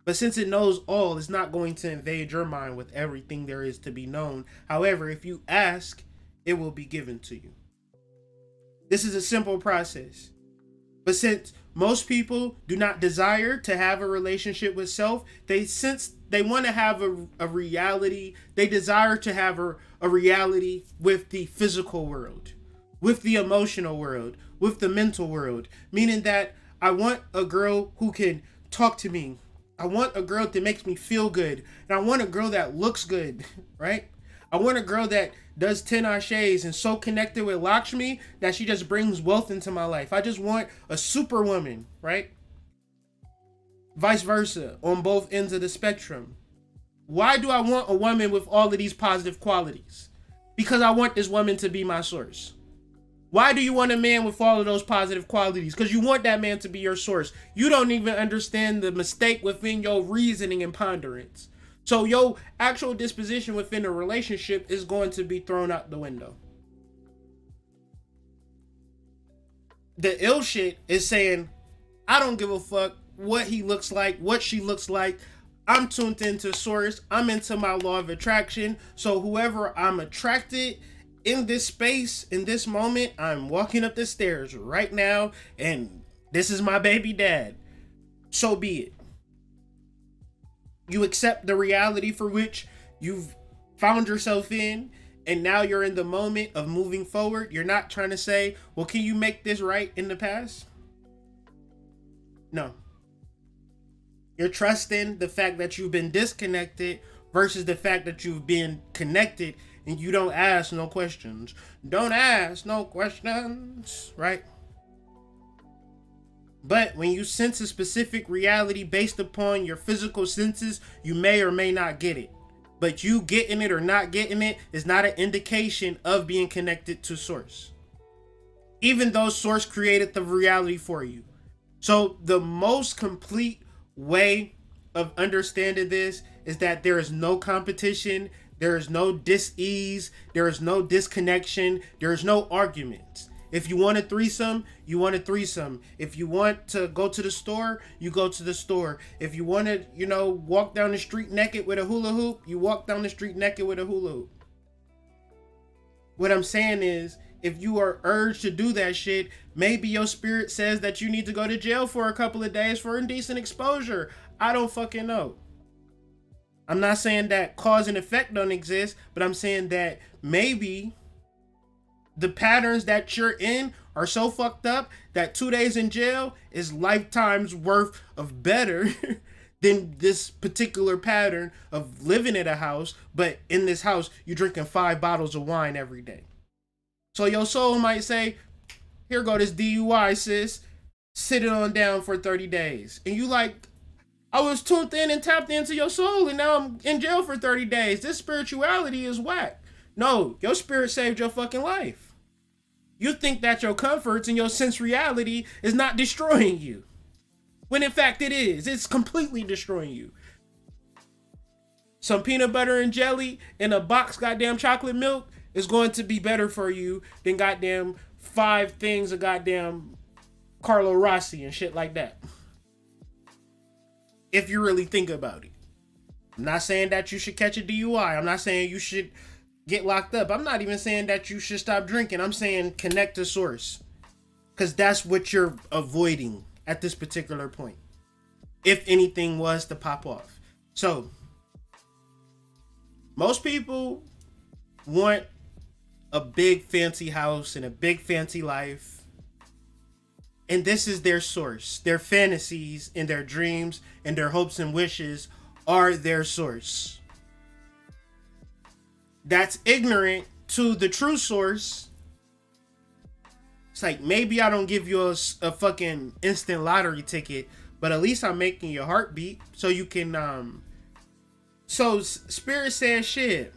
S3: But since it knows all, it's not going to invade your mind with everything there is to be known. However, if you ask, it will be given to you. This is a simple process. But since most people do not desire to have a relationship with self, since they want to have a reality, they desire to have a reality with the physical world, with the emotional world, with the mental world. Meaning that I want a girl who can talk to me. I want a girl that makes me feel good. And I want a girl that looks good, right? I want a girl that does 10 ashes and so connected with Lakshmi that she just brings wealth into my life. I just want a superwoman, right? Vice versa, on both ends of the spectrum. Why do I want a woman with all of these positive qualities? Because I want this woman to be my source. Why do you want a man with all of those positive qualities? Because you want that man to be your source. You don't even understand the mistake within your reasoning and ponderance. So your actual disposition within a relationship is going to be thrown out the window. The ill shit is saying, I don't give a fuck what he looks like, what she looks like. I'm tuned into source. I'm into my law of attraction. So whoever I'm attracted in this space, in this moment, I'm walking up the stairs right now, and this is my baby dad. So be it. You accept the reality for which you've found yourself in, and now you're in the moment of moving forward. You're not trying to say, well, can you make this right in the past? No. You're trusting the fact that you've been disconnected versus the fact that you've been connected and you don't ask no questions. Don't ask no questions, right? But when you sense a specific reality based upon your physical senses, you may or may not get it. But you getting it or not getting it is not an indication of being connected to source, even though source created the reality for you. So the most complete way of understanding this is that there is no competition, there is no dis-ease, there is no disconnection, there is no arguments. If you want a threesome, you want a threesome. If you want to go to the store, you go to the store. If you want to, walk down the street naked with a hula hoop, you walk down the street naked with a hula hoop. What I'm saying is, if you are urged to do that shit, maybe your spirit says that you need to go to jail for a couple of days for indecent exposure. I don't fucking know. I'm not saying that cause and effect don't exist, but I'm saying that maybe the patterns that you're in are so fucked up that 2 days in jail is lifetime's worth of better than this particular pattern of living in a house, but in this house, you're drinking 5 bottles of wine every day. So your soul might say, here go this DUI, sis. Sit it on down for 30 days. And you like, I was tuned in and tapped into your soul, and now I'm in jail for 30 days. This spirituality is whack. No, your spirit saved your fucking life. You think that your comforts and your sense reality is not destroying you, when in fact it is. It's completely destroying you. Some peanut butter and jelly in a box goddamn chocolate milk is going to be better for you than goddamn 5 things of goddamn Carlo Rossi and shit like that. If you really think about it. I'm not saying that you should catch a DUI. I'm not saying you should get locked up. I'm not even saying that you should stop drinking. I'm saying connect to source. Because that's what you're avoiding at this particular point, if anything was to pop off. So, most people want a big fancy house and a big fancy life. And this is their source. Their fantasies and their dreams and their hopes and wishes are their source. That's ignorant to the true source. It's like, maybe I don't give you a fucking instant lottery ticket, but at least I'm making your heart beat so you can, so Spirit says shit.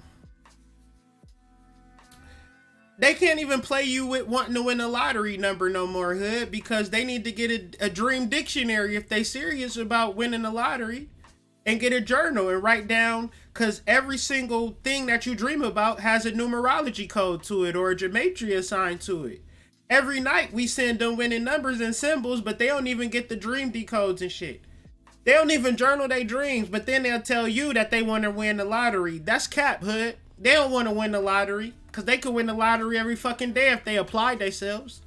S3: They can't even play you with wanting to win a lottery number no more, hood, because they need to get a dream dictionary if they serious about winning the lottery, and get a journal and write down, because every single thing that you dream about has a numerology code to it or a gematria assigned to it. Every night we send them winning numbers and symbols, but they don't even get the dream decodes and shit. They don't even journal their dreams, but then they'll tell you that they want to win the lottery. That's cap, hood. They don't want to win the lottery, because they could win the lottery every fucking day if they applied themselves.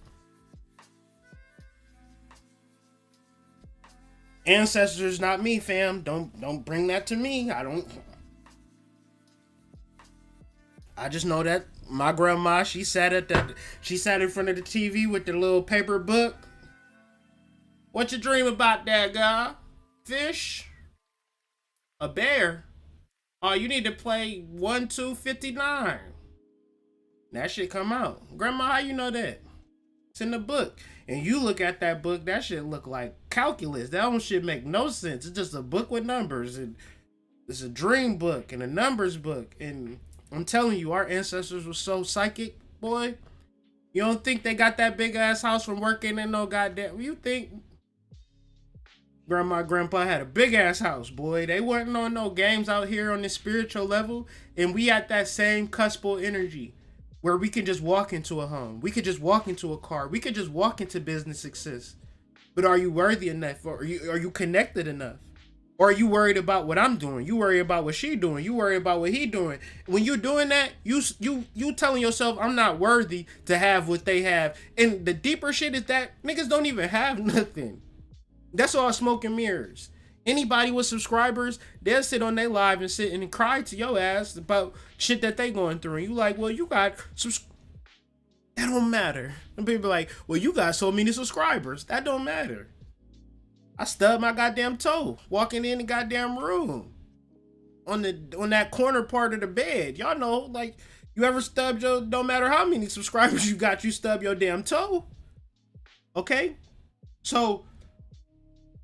S3: Ancestors, not me, fam. Don't bring that to me. I just know that my grandma, she sat in front of the TV with the little paper book. What you dream about, that guy? Fish? A bear? Oh, you need to play 1-2-59. That shit come out. Grandma, how you know that? It's in the book. And you look at that book, that shit look like calculus. That one shit make no sense. It's just a book with numbers. And it's a dream book and a numbers book. And I'm telling you, our ancestors were so psychic, boy. You don't think they got that big ass house from working in no goddamn... You think grandma, grandpa had a big ass house, boy. They weren't on no games out here on the spiritual level. And we at that same cuspal energy, where we can just walk into a home. We could just walk into a car. We could just walk into business success. But are you worthy enough? Or are you connected enough? Or are you worried about what I'm doing? You worry about what she doing. You worry about what he doing. When you're doing that, you telling yourself, I'm not worthy to have what they have. And the deeper shit is that niggas don't even have nothing. That's all smoke and mirrors. Anybody with subscribers, they'll sit on their live and sit and cry to your ass about shit that they going through. And you like, well, you got that don't matter. And people like, well, you got so many subscribers. That don't matter. I stubbed my goddamn toe walking in the goddamn room on that corner part of the bed. Y'all know, like, you ever stubbed your, no matter how many subscribers you got, you stub your damn toe. Okay? So,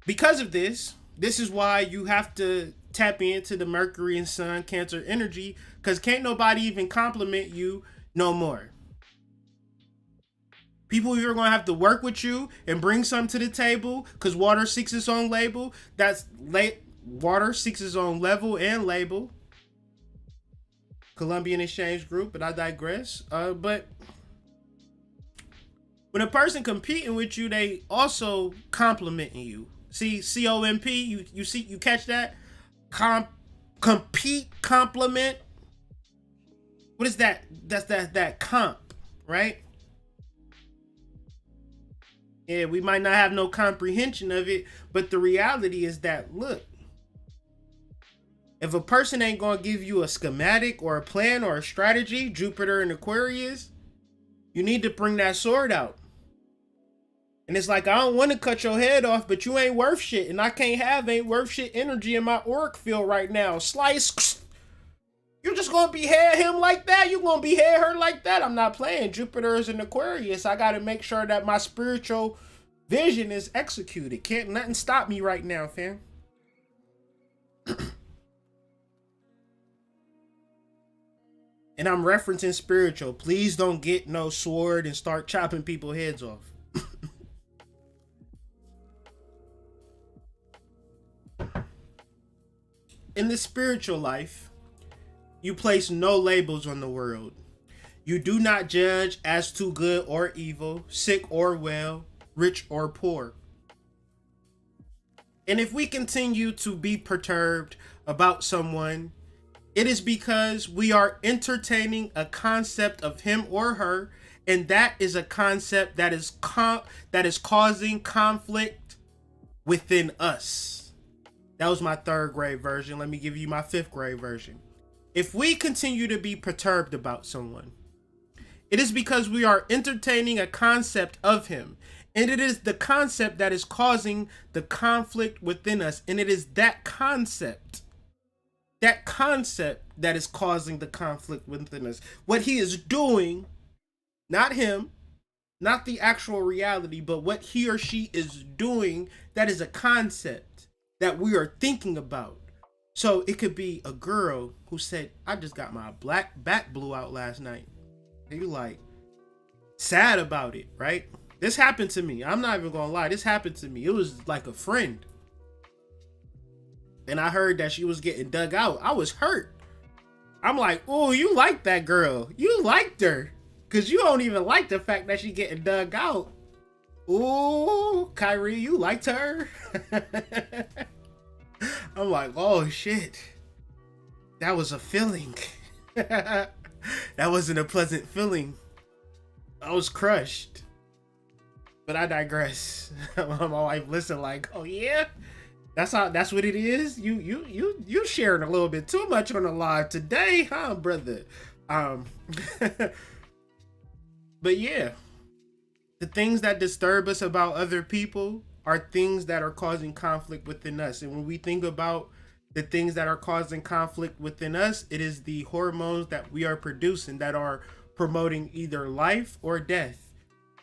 S3: because of this is why you have to tap into the Mercury and Sun Cancer energy, because can't nobody even compliment you no more. People are going to have to work with you and bring something to the table, because water seeks its own label. Water seeks its own level and label. Columbian Exchange Group, but I digress. But when a person competing with you, they also complimenting you. See, COMP, you see, you catch that? Compete, compliment. What is that? That's that comp, right? Yeah, we might not have no comprehension of it, but the reality is that, look, if a person ain't gonna give you a schematic or a plan or a strategy, Jupiter and Aquarius, you need to bring that sword out. And it's like, I don't want to cut your head off, but you ain't worth shit. And I can't have ain't worth shit energy in my auric field right now. Slice. You're just going to behead him like that? You going to behead her like that? I'm not playing. Jupiter is in Aquarius. I got to make sure that my spiritual vision is executed. Can't nothing stop me right now, fam. And I'm referencing spiritual. Please don't get no sword and start chopping people's heads off. In the spiritual life, you place no labels on the world. You do not judge as to good or evil, sick or well, rich or poor. And if we continue to be perturbed about someone, it is because we are entertaining a concept of him or her, and that is a concept that is causing conflict within us. That was my 3rd grade version. Let me give you my 5th grade version. If we continue to be perturbed about someone, it is because we are entertaining a concept of him. And it is the concept that is causing the conflict within us. And it is that concept that is causing the conflict within us. What he is doing, not him, not the actual reality, but what he or she is doing, that is a concept that we are thinking about. So it could be a girl who said, I just got my back blew out last night. And you like sad about it, right? This happened to me. I'm not even gonna lie. This happened to me. It was like a friend. And I heard that she was getting dug out. I was hurt. I'm like, oh, you like that girl. You liked her. Cause you don't even like the fact that she getting dug out. Ooh, Kyrie, you liked her. I'm like, oh shit. That was a feeling. That wasn't a pleasant feeling. I was crushed. But I digress. My wife listened like, oh yeah? That's what it is? You sharing a little bit too much on the live today, huh, brother? But yeah. The things that disturb us about other people are things that are causing conflict within us. And when we think about the things that are causing conflict within us, it is the hormones that we are producing that are promoting either life or death,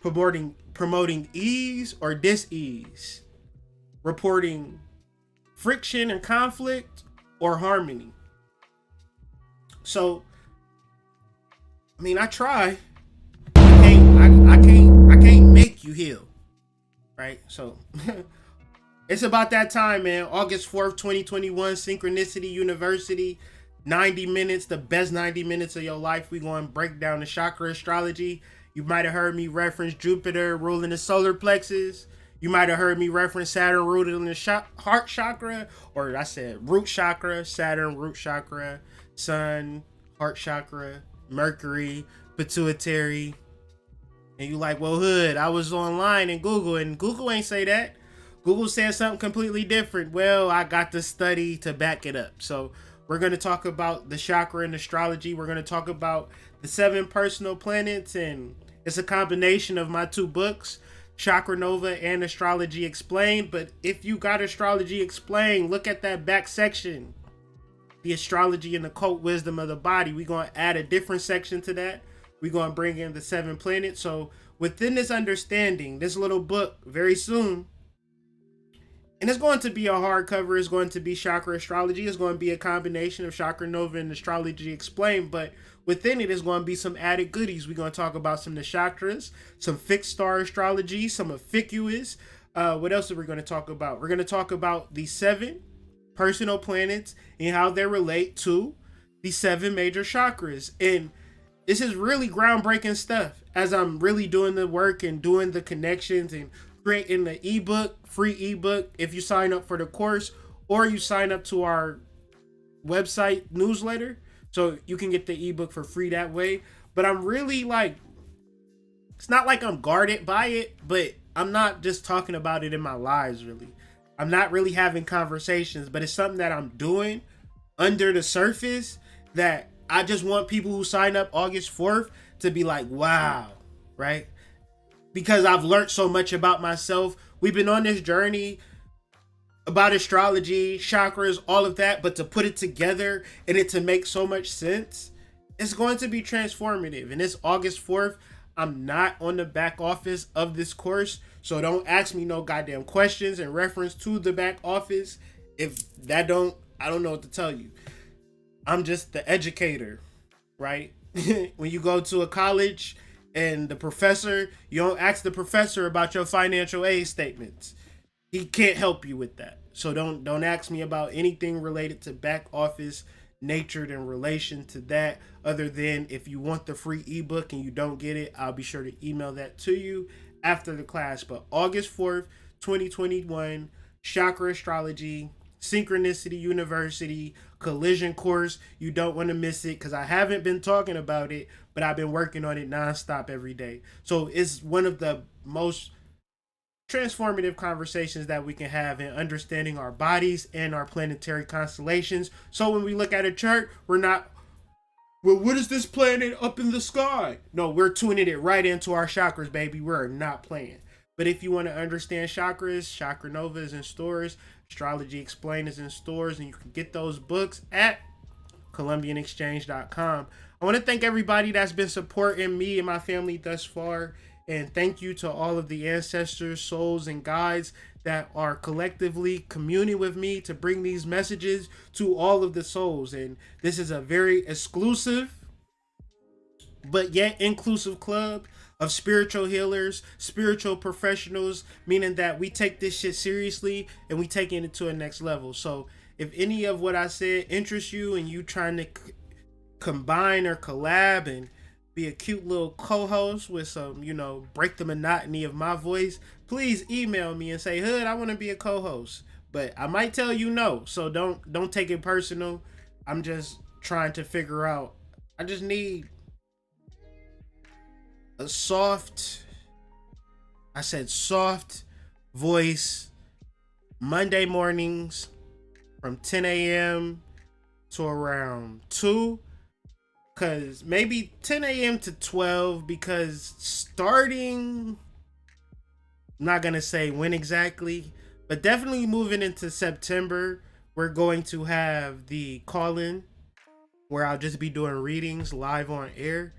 S3: promoting ease or dis-ease, reporting friction and conflict or harmony. So, I mean, I try. I can't make you heal. Right? So it's about that time, man. August 4th, 2021, Synchronicity University. 90 minutes, the best 90 minutes of your life. We going to break down the chakra astrology. You might have heard me reference Jupiter ruling the solar plexus. You might have heard me reference Saturn rooted in the heart chakra, or I said root chakra, Saturn root chakra, Sun heart chakra, Mercury pituitary. And you like, well, Hood, I was online and Google ain't say that. Google said something completely different. Well, I got the study to back it up. So we're going to talk about the chakra and astrology. We're going to talk about the 7 personal planets, and it's a combination of my 2 books, Chakra Nova and Astrology Explained. But if you got Astrology Explained, look at that back section. the astrology and occult wisdom of the body. We're going to add a different section to that. We're going to bring in the 7 planets. So within this understanding, this little book very soon, and it's going to be a hardcover, it's going to be Chakra Astrology. It's going to be a combination of Chakra Nova and Astrology Explained, but within it is going to be some added goodies. We're going to talk about some of the chakras, some fixed star astrology, some Ophiuchus. What else are we going to talk about? We're going to talk about the 7 personal planets and how they relate to the 7 major chakras. And this is really groundbreaking stuff as I'm really doing the work and doing the connections and creating the ebook, free ebook, if you sign up for the course or you sign up to our website newsletter. So you can get the ebook for free that way. But I'm really like, it's not like I'm guarded by it, but I'm not just talking about it in my lives, really. I'm not really having conversations, but it's something that I'm doing under the surface that I just want people who sign up August 4th to be like, wow, right? Because I've learned so much about myself. We've been on this journey about astrology, chakras, all of that, but to put it together and it to make so much sense, it's going to be transformative. And it's August 4th. I'm not on the back office of this course, so don't ask me no goddamn questions in reference to the back office. If that I don't know what to tell you. I'm just the educator, right? When you go to a college and the professor, you don't ask the professor about your financial aid statements. He can't help you with that. So don't ask me about anything related to back office natured in relation to that, other than if you want the free ebook and you don't get it, I'll be sure to email that to you after the class. But August 4th, 2021, Chakra Astrology, Synchronicity University, Collision course. You don't want to miss it because I haven't been talking about it, but I've been working on it nonstop every day. So it's one of the most transformative conversations that we can have in understanding our bodies and our planetary constellations. So when we look at a chart, we're not, well, what is this planet up in the sky? No, we're tuning it right into our chakras, baby. We're not playing. But if you want to understand chakras, Chakra Nova is in stores, Astrology Explained is in stores, and you can get those books at columbianexchange.com. I want to thank everybody that's been supporting me and my family thus far. And thank you to all of the ancestors, souls, and guides that are collectively communing with me to bring these messages to all of the souls. And this is a very exclusive, but yet inclusive club of spiritual healers, spiritual professionals, meaning that we take this shit seriously and we take it to a next level. So if any of what I said interests you and you trying to combine or collab and be a cute little co-host with some, break the monotony of my voice, please email me and say, Hood, I want to be a co-host. But I might tell you no, so don't take it personal. I'm just trying to figure out. I just need a soft voice Monday mornings from 10 a.m. to around 2. Because maybe 10 a.m. to 12, because starting, I'm not going to say when exactly, but definitely moving into September, we're going to have the call-in where I'll just be doing readings live on air.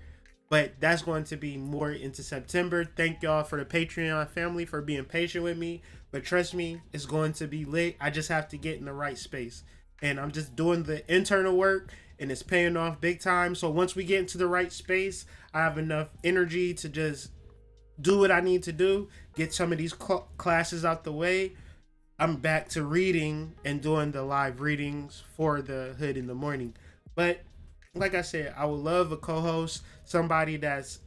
S3: But that's going to be more into September. Thank y'all for the Patreon family for being patient with me. But trust me, it's going to be lit. I just have to get in the right space. And I'm just doing the internal work, and it's paying off big time. So once we get into the right space, I have enough energy to just do what I need to do, get some of these classes out the way. I'm back to reading and doing the live readings for the Hood in the morning. But like I said, I would love a co-host, somebody that's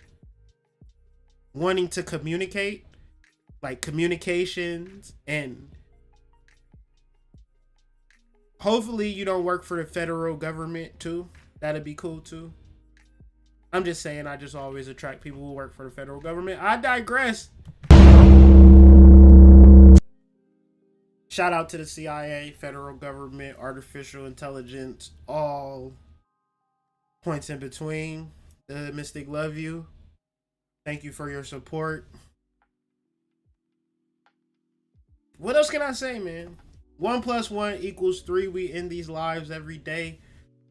S3: wanting to communicate, like communications, and hopefully you don't work for the federal government too. That'd be cool too. I'm just saying, I just always attract people who work for the federal government. I digress. Shout out to the CIA, federal government, artificial intelligence, all points in between. The Mystic love you. Thank you for your support. What else can I say, man? 1 + 1 = 3. We end these lives every day.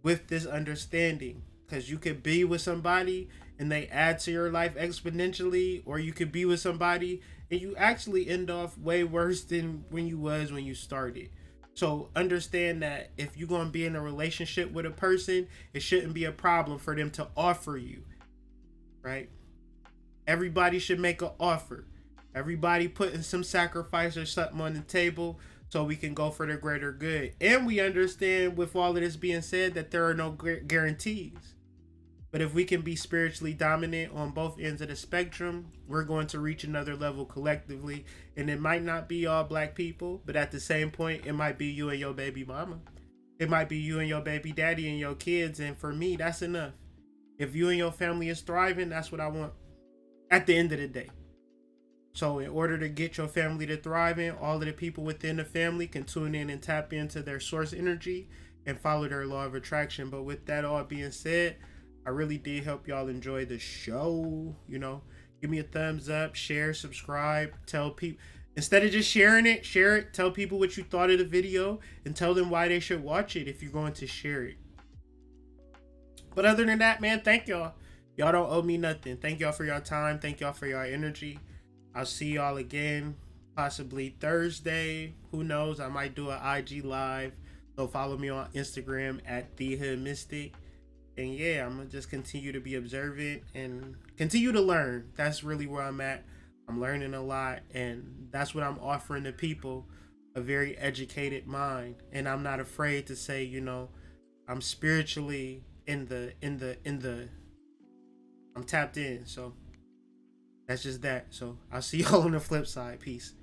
S3: with this understanding, because you could be with somebody and they add to your life exponentially, or you could be with somebody and you actually end off way worse than when you started. So understand that if you're going to be in a relationship with a person, it shouldn't be a problem for them to offer you, right? Everybody should make an offer. Everybody putting some sacrifice or something on the table so we can go for the greater good. And we understand, with all of this being said, that there are no guarantees. But if we can be spiritually dominant on both ends of the spectrum, we're going to reach another level collectively. And it might not be all black people, but at the same point, it might be you and your baby mama. It might be you and your baby daddy and your kids. And for me, that's enough. If you and your family is thriving, that's what I want at the end of the day. So in order to get your family to thrive in, all of the people within the family can tune in and tap into their source energy and follow their law of attraction. But with that all being said, I really did hope y'all enjoy the show. You know, give me a thumbs up, share, subscribe, tell people. Instead of just sharing it, share it. Tell people what you thought of the video and tell them why they should watch it if you're going to share it. But other than that, man, thank y'all. Y'all don't owe me nothing. Thank y'all for your time. Thank y'all for your energy. I'll see y'all again, possibly Thursday. Who knows? I might do an IG live. So follow me on Instagram at The Hood Mystic. And yeah, I'm going to just continue to be observant and continue to learn. That's really where I'm at. I'm learning a lot. And that's what I'm offering to people, a very educated mind. And I'm not afraid to say, you know, I'm spiritually I'm tapped in. So that's just that. So I'll see y'all on the flip side. Peace.